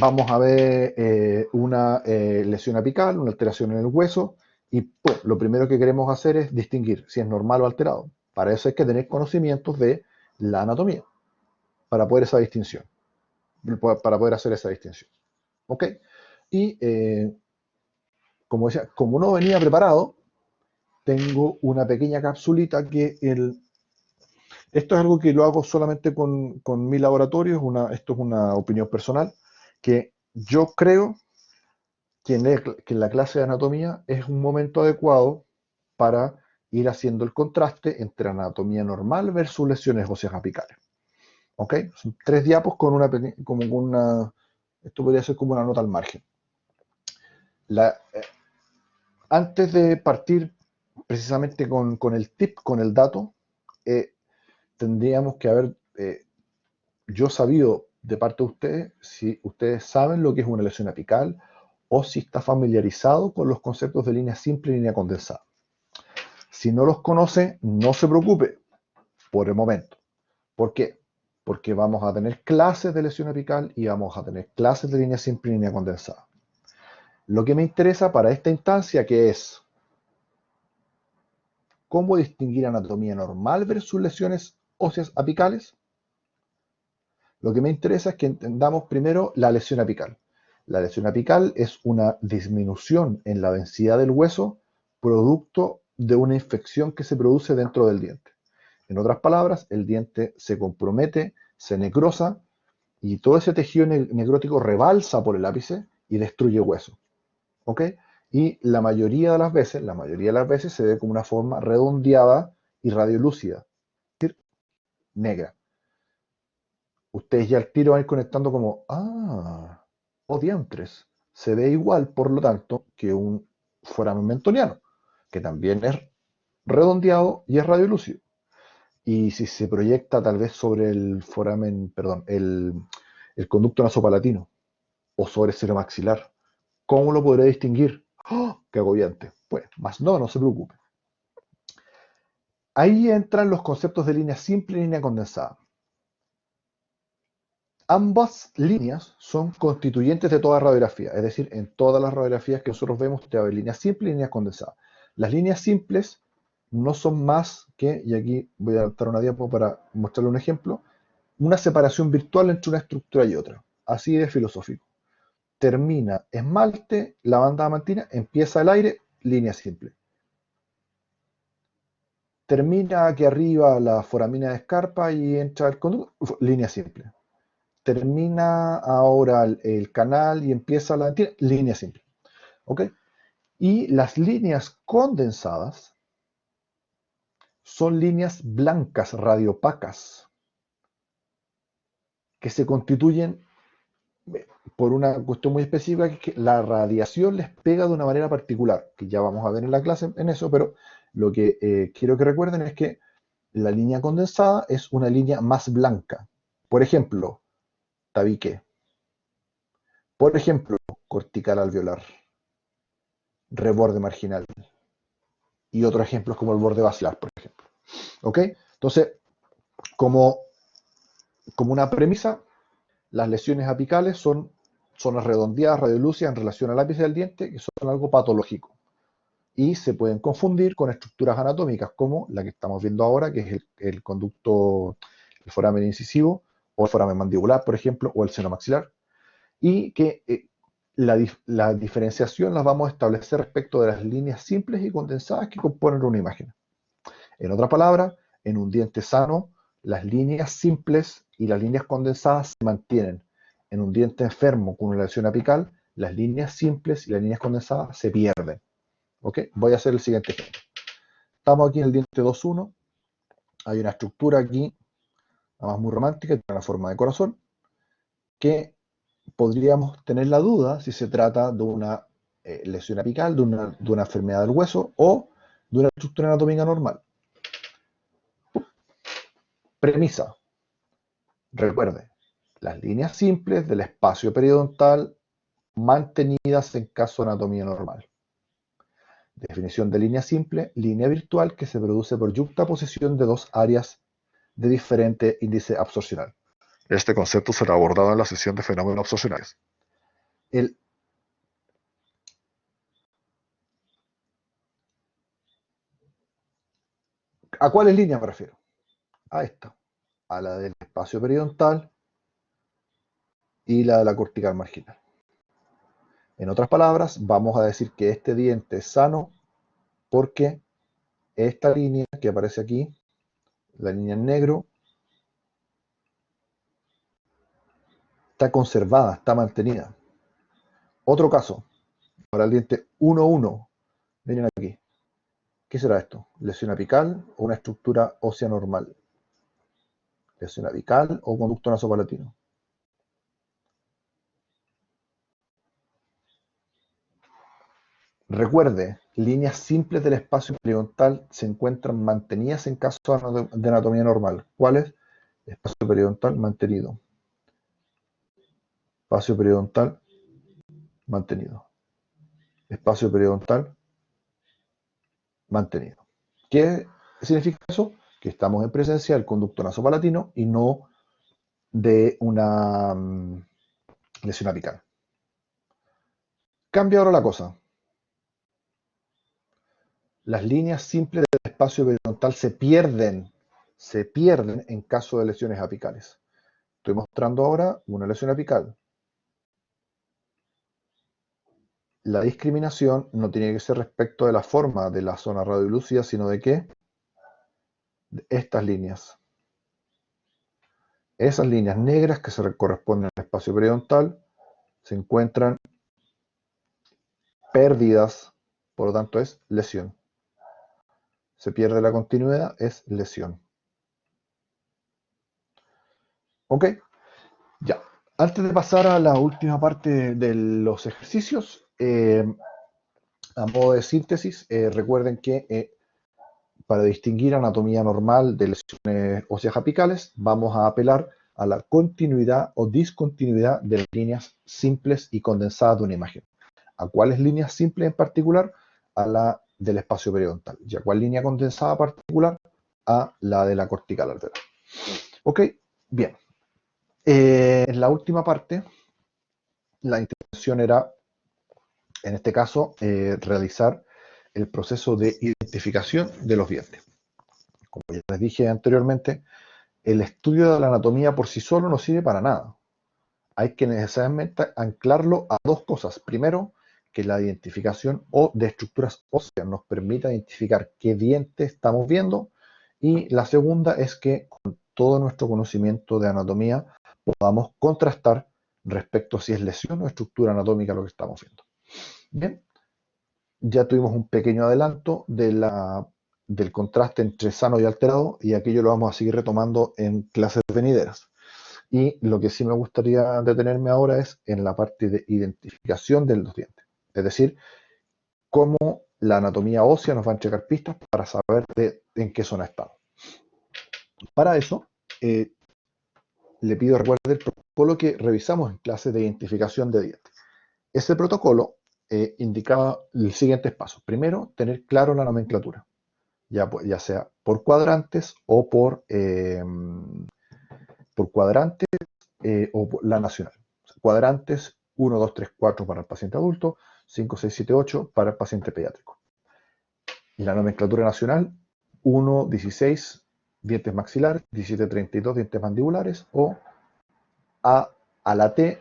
Vamos a ver una lesión apical, una alteración en el hueso, y pues, lo primero que queremos hacer es distinguir si es normal o alterado. Para eso hay que tener conocimientos de la anatomía, para poder esa distinción, para poder hacer esa distinción. ¿Ok? Y como decía, como no venía preparado, tengo una pequeña capsulita esto es algo que lo hago solamente con mi laboratorio, esto es una opinión personal, que yo creo que la clase de anatomía es un momento adecuado para ir haciendo el contraste entre anatomía normal versus lesiones óseas apicales. ¿Ok? Son 3 diapos esto podría ser como una nota al margen. La, eh, Antes de partir precisamente con el tip, con el dato, tendríamos que haber yo sabido de parte de ustedes si ustedes saben lo que es una lesión apical o si está familiarizado con los conceptos de línea simple y línea condensada. Si no los conoce, no se preocupe por el momento. ¿Por qué? Porque vamos a tener clases de lesión apical y vamos a tener clases de línea simple y línea condensada. Lo que me interesa para esta instancia, que es cómo distinguir anatomía normal versus lesiones óseas apicales, lo que me interesa es que entendamos primero la lesión apical. La lesión apical es una disminución en la densidad del hueso producto de una infección que se produce dentro del diente. En otras palabras, el diente se compromete, se necrosa y todo ese tejido necrótico rebalsa por el ápice y destruye hueso. ¿Ok? Y la mayoría de las veces se ve como una forma redondeada y radiolúcida, negra. Ustedes ya al tiro van a ir conectando como, o diantres, se ve igual, por lo tanto, que un foramen mentoniano, que también es redondeado y es radiolúcido. Y si se proyecta tal vez sobre el foramen, perdón, el conducto nasopalatino o sobre el seno maxilar, ¿cómo lo podré distinguir? ¡Oh, qué agobiante! Pues, más no se preocupe. Ahí entran los conceptos de línea simple y línea condensada. Ambas líneas son constituyentes de toda radiografía, es decir, en todas las radiografías que nosotros vemos te va a haber líneas simples y líneas condensadas. Las líneas simples no son más que, y aquí voy a adaptar una diapo para mostrarle un ejemplo, una separación virtual entre una estructura y otra. Así de filosófico. Termina esmalte, la banda diamantina, empieza el aire, línea simple. Termina aquí arriba la foramina de escarpa y entra el conducto, línea simple. Termina ahora el canal y empieza la línea simple. ¿Ok? Y las líneas condensadas son líneas blancas radiopacas. que se constituyen por una cuestión muy específica, que es que la radiación les pega de una manera particular, que ya vamos a ver en la clase en eso, pero lo que quiero que recuerden es que la línea condensada es una línea más blanca. Por ejemplo, tabique. Por ejemplo, cortical alveolar, reborde marginal y otros ejemplos como el borde basilar, por ejemplo. ¿Ok? Entonces, como, como una premisa, las lesiones apicales son zonas redondeadas, radiolúcidas en relación al ápice del diente, que son algo patológico. Y se pueden confundir con estructuras anatómicas como la que estamos viendo ahora, que es el conducto, el foramen incisivo, o el foramen mandibular, por ejemplo, o el seno maxilar, y que la diferenciación las vamos a establecer respecto de las líneas simples y condensadas que componen una imagen. En otras palabras, en un diente sano, las líneas simples y las líneas condensadas se mantienen. En un diente enfermo con una lesión apical, las líneas simples y las líneas condensadas se pierden. ¿Ok? Voy a hacer el siguiente ejemplo. Estamos aquí en el diente 2.1. Hay una estructura aquí, además muy romántica, que tiene una forma de corazón, que podríamos tener la duda si se trata de una lesión apical, de una enfermedad del hueso o de una estructura anatómica normal. Premisa. Recuerde, las líneas simples del espacio periodontal mantenidas en caso de anatomía normal. Definición de línea simple, línea virtual que se produce por yuxtaposición de dos áreas de diferente índice absorcional. Este concepto será abordado en la sesión de fenómenos absorcionales. ¿A cuáles líneas me refiero? A esta, a la del espacio periodontal y la de la cortical marginal. En otras palabras, vamos a decir que este diente es sano porque esta línea que aparece aquí, la línea en negro, está conservada, está mantenida. Otro caso, para el diente 1.1, miren aquí. ¿Qué será esto? ¿Lesión apical o una estructura ósea normal? ¿Lesión apical o conducto nasopalatino? Recuerde, líneas simples del espacio periodontal se encuentran mantenidas en caso de anatomía normal. ¿Cuáles? Espacio periodontal mantenido. Espacio periodontal mantenido. Espacio periodontal mantenido. ¿Qué significa eso? Que estamos en presencia del conducto nasopalatino y no de una lesión apical. Cambia ahora la cosa. Las líneas simples del espacio periodontal se pierden en caso de lesiones apicales. Estoy mostrando ahora una lesión apical. La discriminación no tiene que ser respecto de la forma de la zona radiolúcida, sino de qué? De estas líneas. Esas líneas negras que se corresponden al espacio periodontal se encuentran perdidas, por lo tanto es lesión. Se pierde la continuidad, es lesión. ¿Ok? Ya. Antes de pasar a la última parte de los ejercicios, a modo de síntesis, recuerden que para distinguir anatomía normal de lesiones óseas apicales, vamos a apelar a la continuidad o discontinuidad de las líneas simples y condensadas de una imagen. ¿A cuáles líneas simples en particular? A la del espacio periodontal. ¿Y a cuál línea condensada particular? A la de la cortical alveolar. Ok, bien. En la última parte, la intención era, en este caso, realizar el proceso de identificación de los dientes. Como ya les dije anteriormente, el estudio de la anatomía por sí solo no sirve para nada. Hay que necesariamente anclarlo a dos cosas. Primero, que la identificación de estructuras óseas nos permita identificar qué diente estamos viendo. Y la segunda es que con todo nuestro conocimiento de anatomía podamos contrastar respecto a si es lesión o estructura anatómica lo que estamos viendo. Bien, ya tuvimos un pequeño adelanto del contraste entre sano y alterado, y aquello lo vamos a seguir retomando en clases venideras. Y lo que sí me gustaría detenerme ahora es en la parte de identificación de los dientes. Es decir, cómo la anatomía ósea nos va a entregar pistas para saber en qué zona estamos. Para eso, le pido recuerde el protocolo que revisamos en clases de identificación de dientes. Ese protocolo indicaba los siguientes pasos. Primero, tener claro la nomenclatura, ya sea por cuadrantes o por cuadrantes o por la nacional. O sea, cuadrantes 1, 2, 3, 4 para el paciente adulto, 5, 6, 7, 8 para el paciente pediátrico. Y la nomenclatura nacional, 1, 16 dientes maxilares, 17, 32 dientes mandibulares o a la T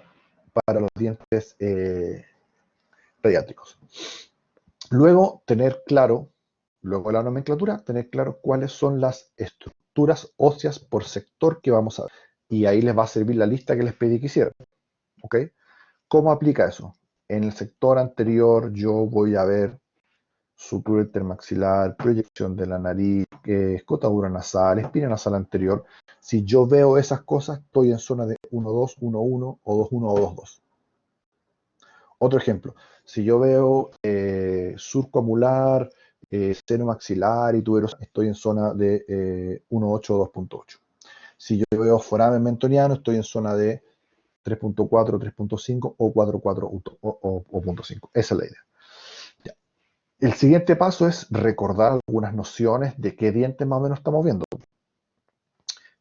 para los dientes pediátricos. Luego, tener claro, luego de la nomenclatura, tener claro cuáles son las estructuras óseas por sector que vamos a ver. Y ahí les va a servir la lista que les pedí que hicieran. ¿Ok? ¿Cómo aplica eso? En el sector anterior yo voy a ver sutura intermaxilar, proyección de la nariz, escotadura nasal, espina nasal anterior. Si yo veo esas cosas, estoy en zona de 1-2, 1-1 o 2-1 o 2-2. Otro ejemplo, si yo veo surco amular, seno maxilar y tuberosa, estoy en zona de 1.8 o 2.8. Si yo veo foramen mentoniano, estoy en zona de 3.4, 3.5 o 4.4 o 0.5. Esa es la idea. Ya. El siguiente paso es recordar algunas nociones de qué dientes más o menos estamos viendo.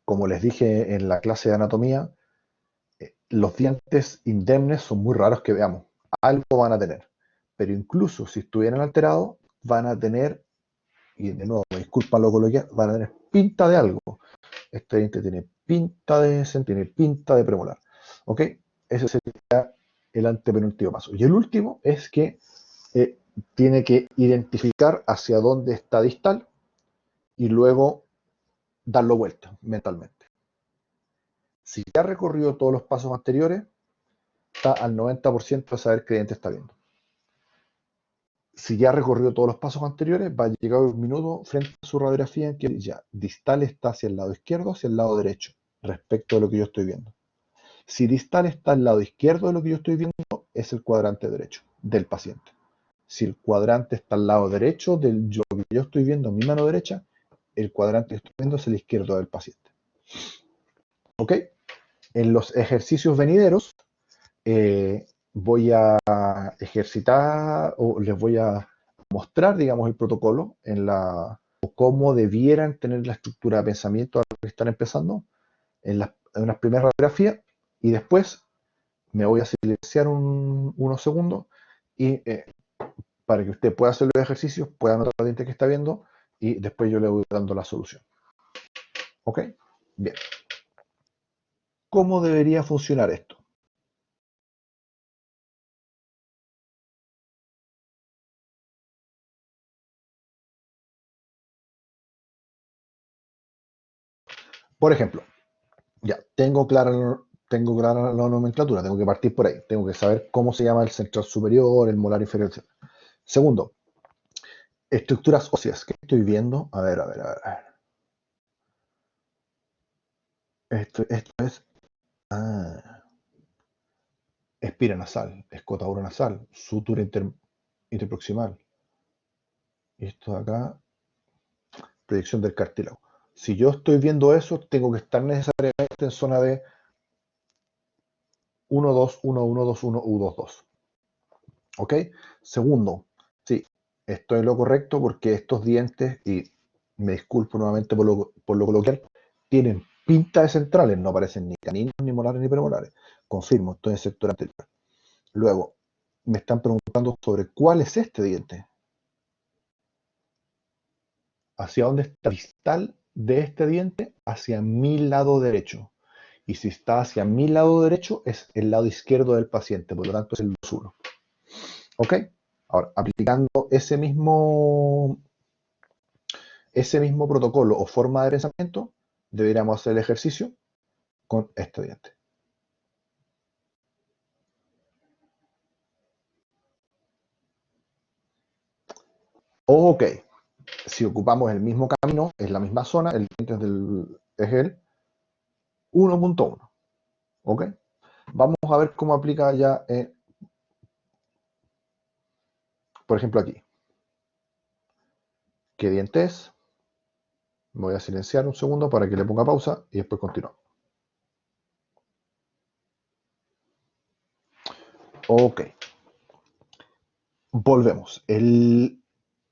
Como les dije en la clase de anatomía, los dientes indemnes son muy raros que veamos. Algo van a tener. Pero incluso si estuvieran alterados, van a tener, y de nuevo, me disculpan lo coloquial, van a tener pinta de algo. Este diente tiene pinta de tiene pinta de premolar. ¿Ok? Ese sería el antepenúltimo paso. Y el último es que eh, tiene que identificar hacia dónde está distal y luego darlo vuelta mentalmente. Si ya ha recorrido todos los pasos anteriores, está al 90% de saber qué diente está viendo. Si ya ha recorrido todos los pasos anteriores, va a llegar un minuto frente a su radiografía en que ya distal está hacia el lado izquierdo, hacia el lado derecho, respecto de lo que yo estoy viendo. Si distal está al lado izquierdo de lo que yo estoy viendo, es el cuadrante derecho del paciente. Si el cuadrante está al lado derecho de lo que yo estoy viendo en mi mano derecha, el cuadrante que estoy viendo es el izquierdo del paciente. ¿Ok? En los ejercicios venideros, voy a ejercitar o les voy a mostrar, digamos, el protocolo o cómo debieran tener la estructura de pensamiento a lo que están empezando en unas primeras radiografías y después me voy a silenciar unos segundos y para que usted pueda hacer los ejercicios, pueda anotar los dientes que está viendo y después yo le voy dando la solución. ¿Ok? Bien. ¿Cómo debería funcionar esto? Por ejemplo, ya, tengo clara la nomenclatura, tengo que partir por ahí, tengo que saber cómo se llama el central superior, el molar inferior, etc. Segundo, estructuras óseas. ¿Qué estoy viendo? A ver. Esto es ah, espira nasal, escotadura nasal, sutura interproximal. Y esto de acá, proyección del cartílago. Si yo estoy viendo eso, tengo que estar necesariamente en zona de 1, 2, 1, 1, 2, 1, U, 2, 2. ¿Ok? Segundo, sí, estoy en lo correcto porque estos dientes, y me disculpo nuevamente por lo coloquial, tienen pinta de centrales, no parecen ni caninos, ni molares, ni premolares. Confirmo, estoy en el sector anterior. Luego, me están preguntando sobre cuál es este diente. ¿Hacia dónde está distal de este diente? Hacia mi lado derecho. Y si está hacia mi lado derecho, es el lado izquierdo del paciente, por lo tanto es el 2-1. ¿Ok? Ahora, aplicando ese mismo protocolo o forma de pensamiento, deberíamos hacer el ejercicio con este diente. Ok, si ocupamos el mismo camino, es la misma zona, el diente es el 1.1. ¿Ok? Vamos a ver cómo aplica ya, por ejemplo, aquí. ¿Qué diente es? Voy a silenciar un segundo para que le ponga pausa y después continuamos. Ok, volvemos.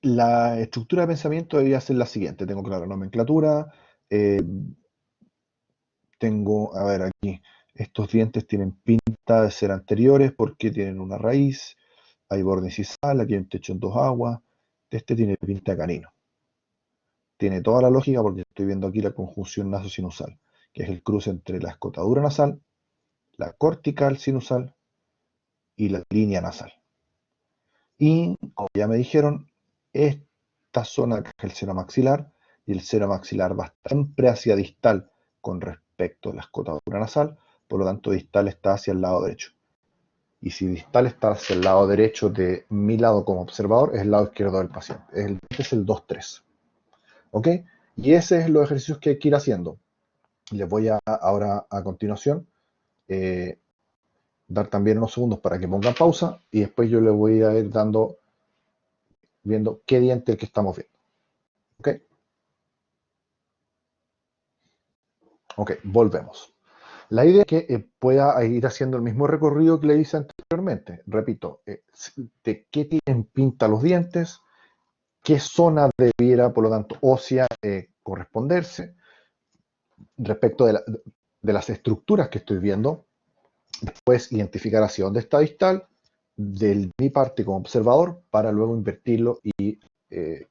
La estructura de pensamiento debería ser la siguiente. Tengo clara nomenclatura. eh, Tengo, a ver, aquí. Estos dientes tienen pinta de ser anteriores porque tienen una raíz. Hay borde incisal. Aquí hay un techo en dos aguas. Este tiene pinta de canino. Tiene toda la lógica porque estoy viendo aquí la conjunción nasosinusal, que es el cruce entre la escotadura nasal, la cortical sinusal y la línea nasal. Y, como ya me dijeron, esta zona que es el seno maxilar, y el seno maxilar va siempre hacia distal con respecto a la escotadura nasal, por lo tanto distal está hacia el lado derecho. Y si distal está hacia el lado derecho de mi lado como observador, es el lado izquierdo del paciente. Este es el 2-3. ¿Ok? Y ese es los ejercicios que hay que ir haciendo. Les voy a ahora a continuación eh, dar también unos segundos para que pongan pausa y después yo les voy a ir dando, viendo qué diente es el que estamos viendo. ¿Ok? Ok, volvemos. La idea es que pueda ir haciendo el mismo recorrido que le hice anteriormente. Repito, de qué tienen pinta los dientes, qué zona debiera, por lo tanto, ósea corresponderse respecto de las estructuras que estoy viendo. Después identificar hacia dónde está distal, de mi parte como observador, para luego invertirlo y eh,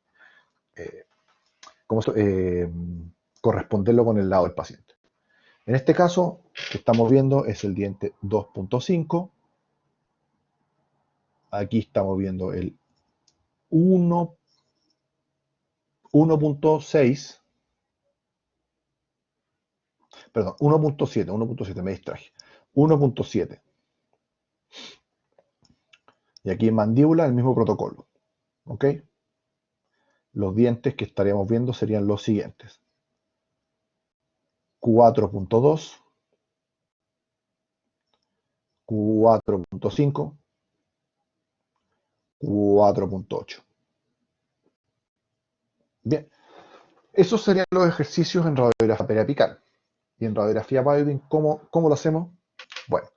eh, ¿cómo corresponderlo con el lado del paciente. En este caso, que estamos viendo es el diente 2.5. Aquí estamos viendo el 1.6, perdón, 1.7, me distraje. 1.7. Y aquí en mandíbula el mismo protocolo. ¿Ok? Los dientes que estaríamos viendo serían los siguientes. 4.2, 4.5, 4.8. Bien, esos serían los ejercicios en radiografía periapical. Y en radiografía Biobeam, ¿cómo lo hacemos? Bueno,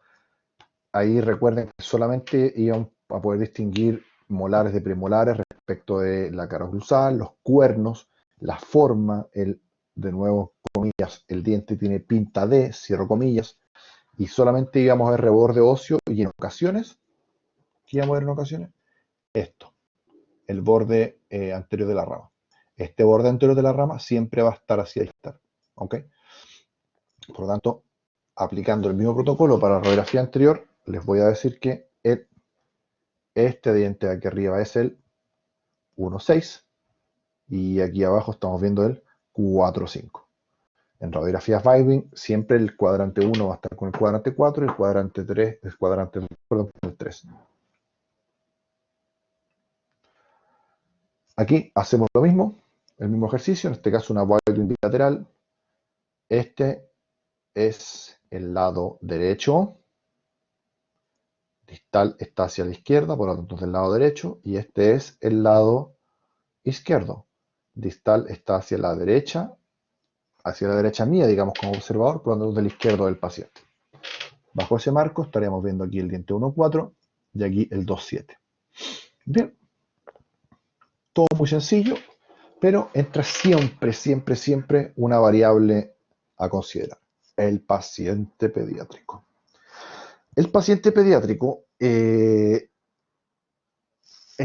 ahí recuerden que solamente iban a poder distinguir molares de premolares respecto de la cara oclusal, los cuernos, la forma, de nuevo, comillas, el diente tiene pinta de, cierro comillas, y solamente íbamos a ver reborde óseo y en ocasiones, ¿qué íbamos a ver en ocasiones? Esto, el borde anterior de la rama. Este borde anterior de la rama siempre va a estar hacia distal. ¿Ok? Por lo tanto, aplicando el mismo protocolo para la radiografía anterior, les voy a decir que este diente de aquí arriba es el 1.6 y aquí abajo estamos viendo el 4.5. En radiografías Weibing siempre el cuadrante 1 va a estar con el cuadrante 4 y el cuadrante 3, perdón, con el 3. Aquí hacemos lo mismo, el mismo ejercicio, en este caso una Weibing bilateral. Este es el lado derecho, distal está hacia la izquierda, por lo tanto es del lado derecho, y este es el lado izquierdo. Distal está hacia la derecha mía, digamos, como observador, por lo tanto del izquierdo del paciente. Bajo ese marco estaríamos viendo aquí el diente 1.4 y aquí el 2.7. Bien, todo muy sencillo, pero entra siempre una variable a considerar, el paciente pediátrico. El paciente pediátrico es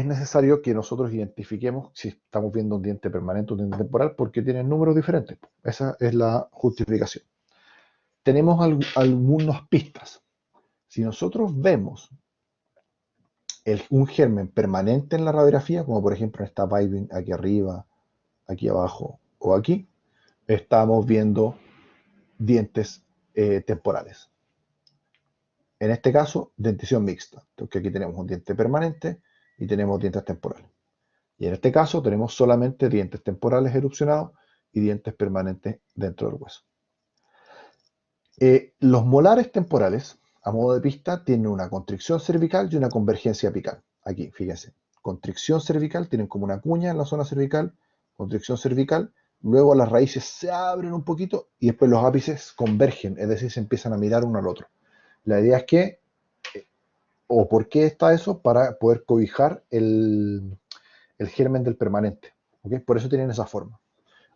necesario que nosotros identifiquemos si estamos viendo un diente permanente o un diente temporal porque tienen números diferentes. Esa es la justificación. Tenemos algunas pistas. Si nosotros vemos un germen permanente en la radiografía, como por ejemplo en esta Weibing aquí arriba, aquí abajo o aquí, estamos viendo dientes temporales. En este caso, dentición mixta, porque aquí tenemos un diente permanente y tenemos dientes temporales. Y en este caso tenemos solamente dientes temporales erupcionados y dientes permanentes dentro del hueso. Los molares temporales, a modo de pista, tienen una constricción cervical y una convergencia apical. Aquí, fíjense. Constricción cervical, tienen como una cuña en la zona cervical, constricción cervical, luego las raíces se abren un poquito y después los ápices convergen, es decir, se empiezan a mirar uno al otro. La idea es que, o por qué está eso, para poder cobijar el germen del permanente. ¿Ok? Por eso tienen esa forma.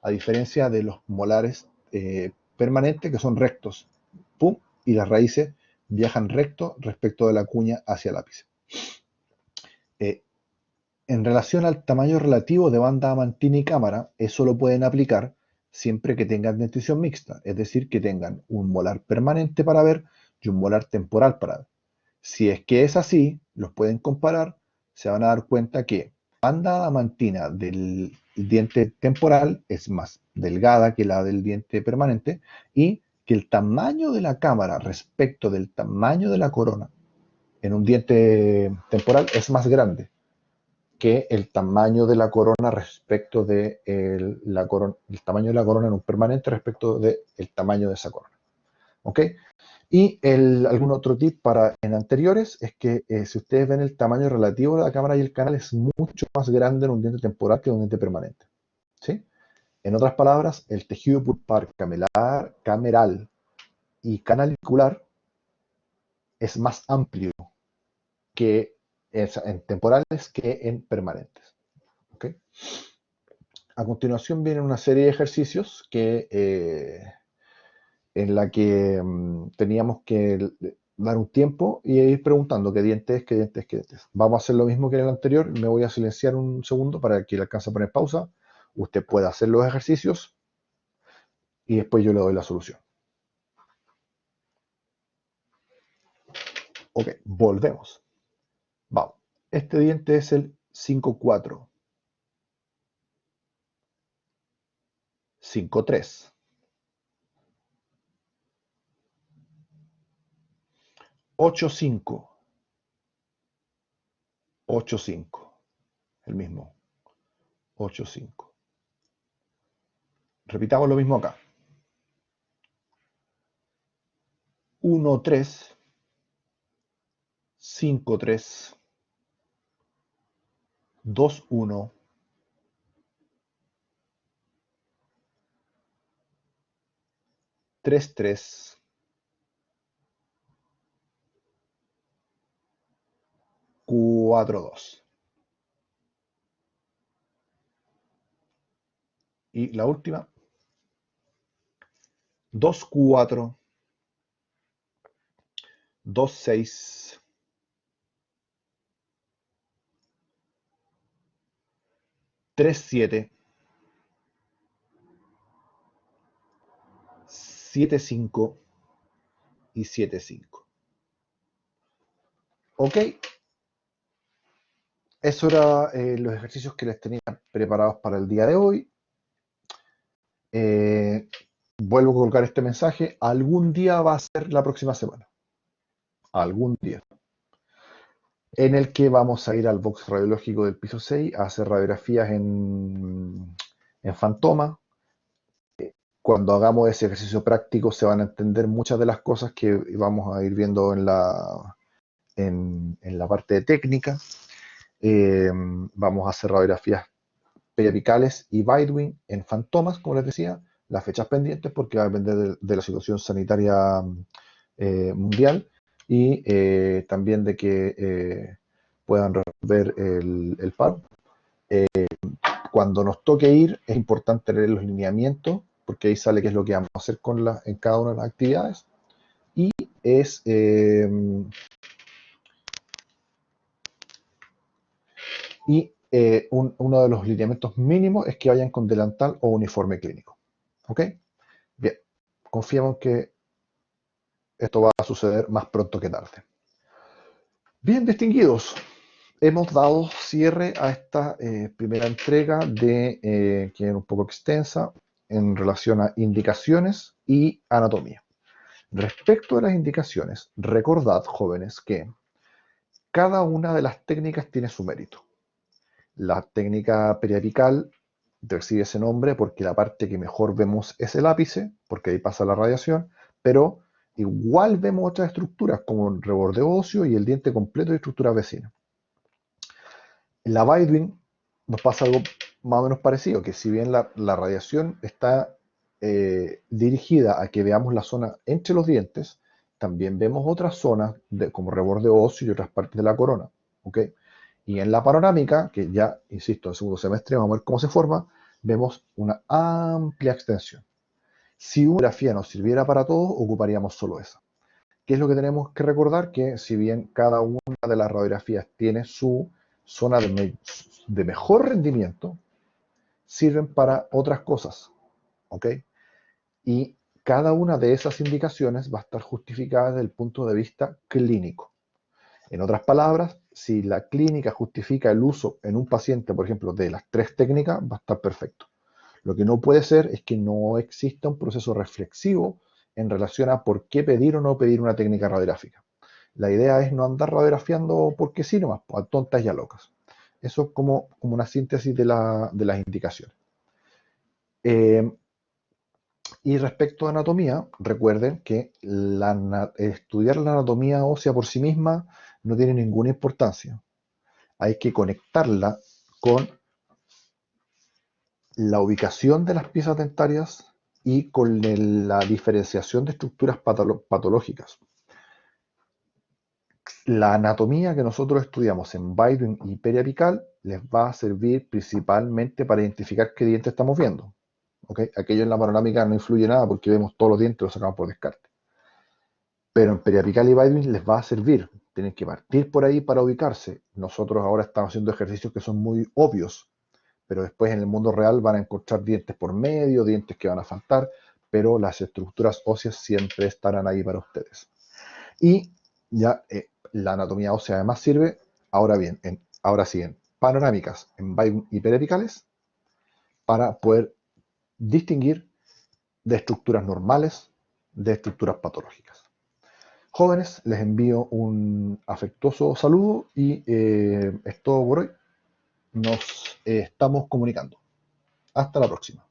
A diferencia de los molares permanentes que son rectos. ¡Pum! Y las raíces viajan recto respecto de la cuña hacia el ápice. Eh, en relación al tamaño relativo de banda amantina y cámara, eso lo pueden aplicar siempre que tengan dentición mixta, es decir, que tengan un molar permanente para ver y un molar temporal para ver. Si es que es así, los pueden comparar, se van a dar cuenta que la banda adamantina del diente temporal es más delgada que la del diente permanente y que el tamaño de la cámara respecto del tamaño de la corona en un diente temporal es más grande que el tamaño de la corona respecto de la corona, el tamaño de la corona en un permanente respecto del tamaño de esa corona. ¿Ok? Y algún otro tip para en anteriores es que si ustedes ven el tamaño relativo de la cámara y el canal es mucho más grande en un diente temporal que en un diente permanente. ¿Sí? En otras palabras, el tejido pulpar cameral y canalicular es más amplio que en temporales que en permanentes. ¿Ok? A continuación viene una serie de ejercicios en la que teníamos que dar un tiempo y ir preguntando qué diente es, qué diente es, qué diente es. Vamos a hacer lo mismo que en el anterior. Me voy a silenciar un segundo para que le alcance a poner pausa. Usted pueda hacer los ejercicios y después yo le doy la solución. Ok, volvemos. Vamos. Este diente es el 5-4, 5-3, 8-5, 8-5. El mismo. 8-5. Repitamos lo mismo acá. 1-3, 5-3, 2-1, 3-3, 4-2. Y la última, 2-4, 2-6, 3-7, 7-5 y 7-5. Ok, eso eran los ejercicios que les tenía preparados para el día de hoy. Eh, Vuelvo a colocar este mensaje. Algún día va a ser la próxima semana. Algún día. En el que vamos a ir al box radiológico del piso 6 a hacer radiografías en Fantoma. Cuando hagamos ese ejercicio práctico se van a entender muchas de las cosas que vamos a ir viendo en la parte de técnica. Vamos a hacer radiografías periapicales y Baldwin en fantomas, como les decía, las fechas pendientes porque va a depender de la situación sanitaria mundial y también de que puedan resolver el paro. Cuando nos toque ir, es importante leer los lineamientos, porque ahí sale qué es lo que vamos a hacer en cada una de las actividades. Y es uno de los lineamientos mínimos es que vayan con delantal o uniforme clínico. ¿Ok? Bien, confiamos que esto va a suceder más pronto que tarde. Bien, distinguidos, hemos dado cierre a esta primera entrega que es un poco extensa en relación a indicaciones y anatomía. Respecto a las indicaciones, recordad, jóvenes, que cada una de las técnicas tiene su mérito. La técnica periapical recibe ese nombre porque la parte que mejor vemos es el ápice, porque ahí pasa la radiación, pero igual vemos otras estructuras como el reborde óseo y el diente completo de estructuras vecinas. En la Baldwin nos pasa algo más o menos parecido, que si bien la radiación está dirigida a que veamos la zona entre los dientes, también vemos otras zonas como reborde óseo y otras partes de la corona. ¿Ok? Y en la panorámica, que ya, insisto, en el segundo semestre vamos a ver cómo se forma, vemos una amplia extensión. Si una radiografía nos sirviera para todo, ocuparíamos solo esa. ¿Qué es lo que tenemos que recordar? Que si bien cada una de las radiografías tiene su zona de mejor rendimiento, sirven para otras cosas, ¿ok? Y cada una de esas indicaciones va a estar justificada desde el punto de vista clínico. En otras palabras, si la clínica justifica el uso en un paciente, por ejemplo, de las 3 técnicas, va a estar perfecto. Lo que no puede ser es que no exista un proceso reflexivo en relación a por qué pedir o no pedir una técnica radiográfica. La idea es no andar radiografiando porque sí nomás, a tontas y a locas. Eso es como una síntesis de las indicaciones. Eh, y respecto a anatomía, recuerden que estudiar la anatomía ósea por sí misma no tiene ninguna importancia. Hay que conectarla con la ubicación de las piezas dentarias y con la diferenciación de estructuras patológicas. La anatomía que nosotros estudiamos en Baldwin y periapical les va a servir principalmente para identificar qué diente estamos viendo. ¿Okay? Aquello en la panorámica no influye nada porque vemos todos los dientes y los sacamos por descarte. Pero en periapical y Baldwin les va a servir. Tienen que partir por ahí para ubicarse. Nosotros ahora estamos haciendo ejercicios que son muy obvios, pero después en el mundo real van a encontrar dientes por medio, dientes que van a faltar, pero las estructuras óseas siempre estarán ahí para ustedes. Y ya la anatomía ósea además sirve, ahora sí, en panorámicas, en hiperepicales, para poder distinguir de estructuras normales de estructuras patológicas. Jóvenes, les envío un afectuoso saludo y es todo por hoy. Nos estamos comunicando. Hasta la próxima.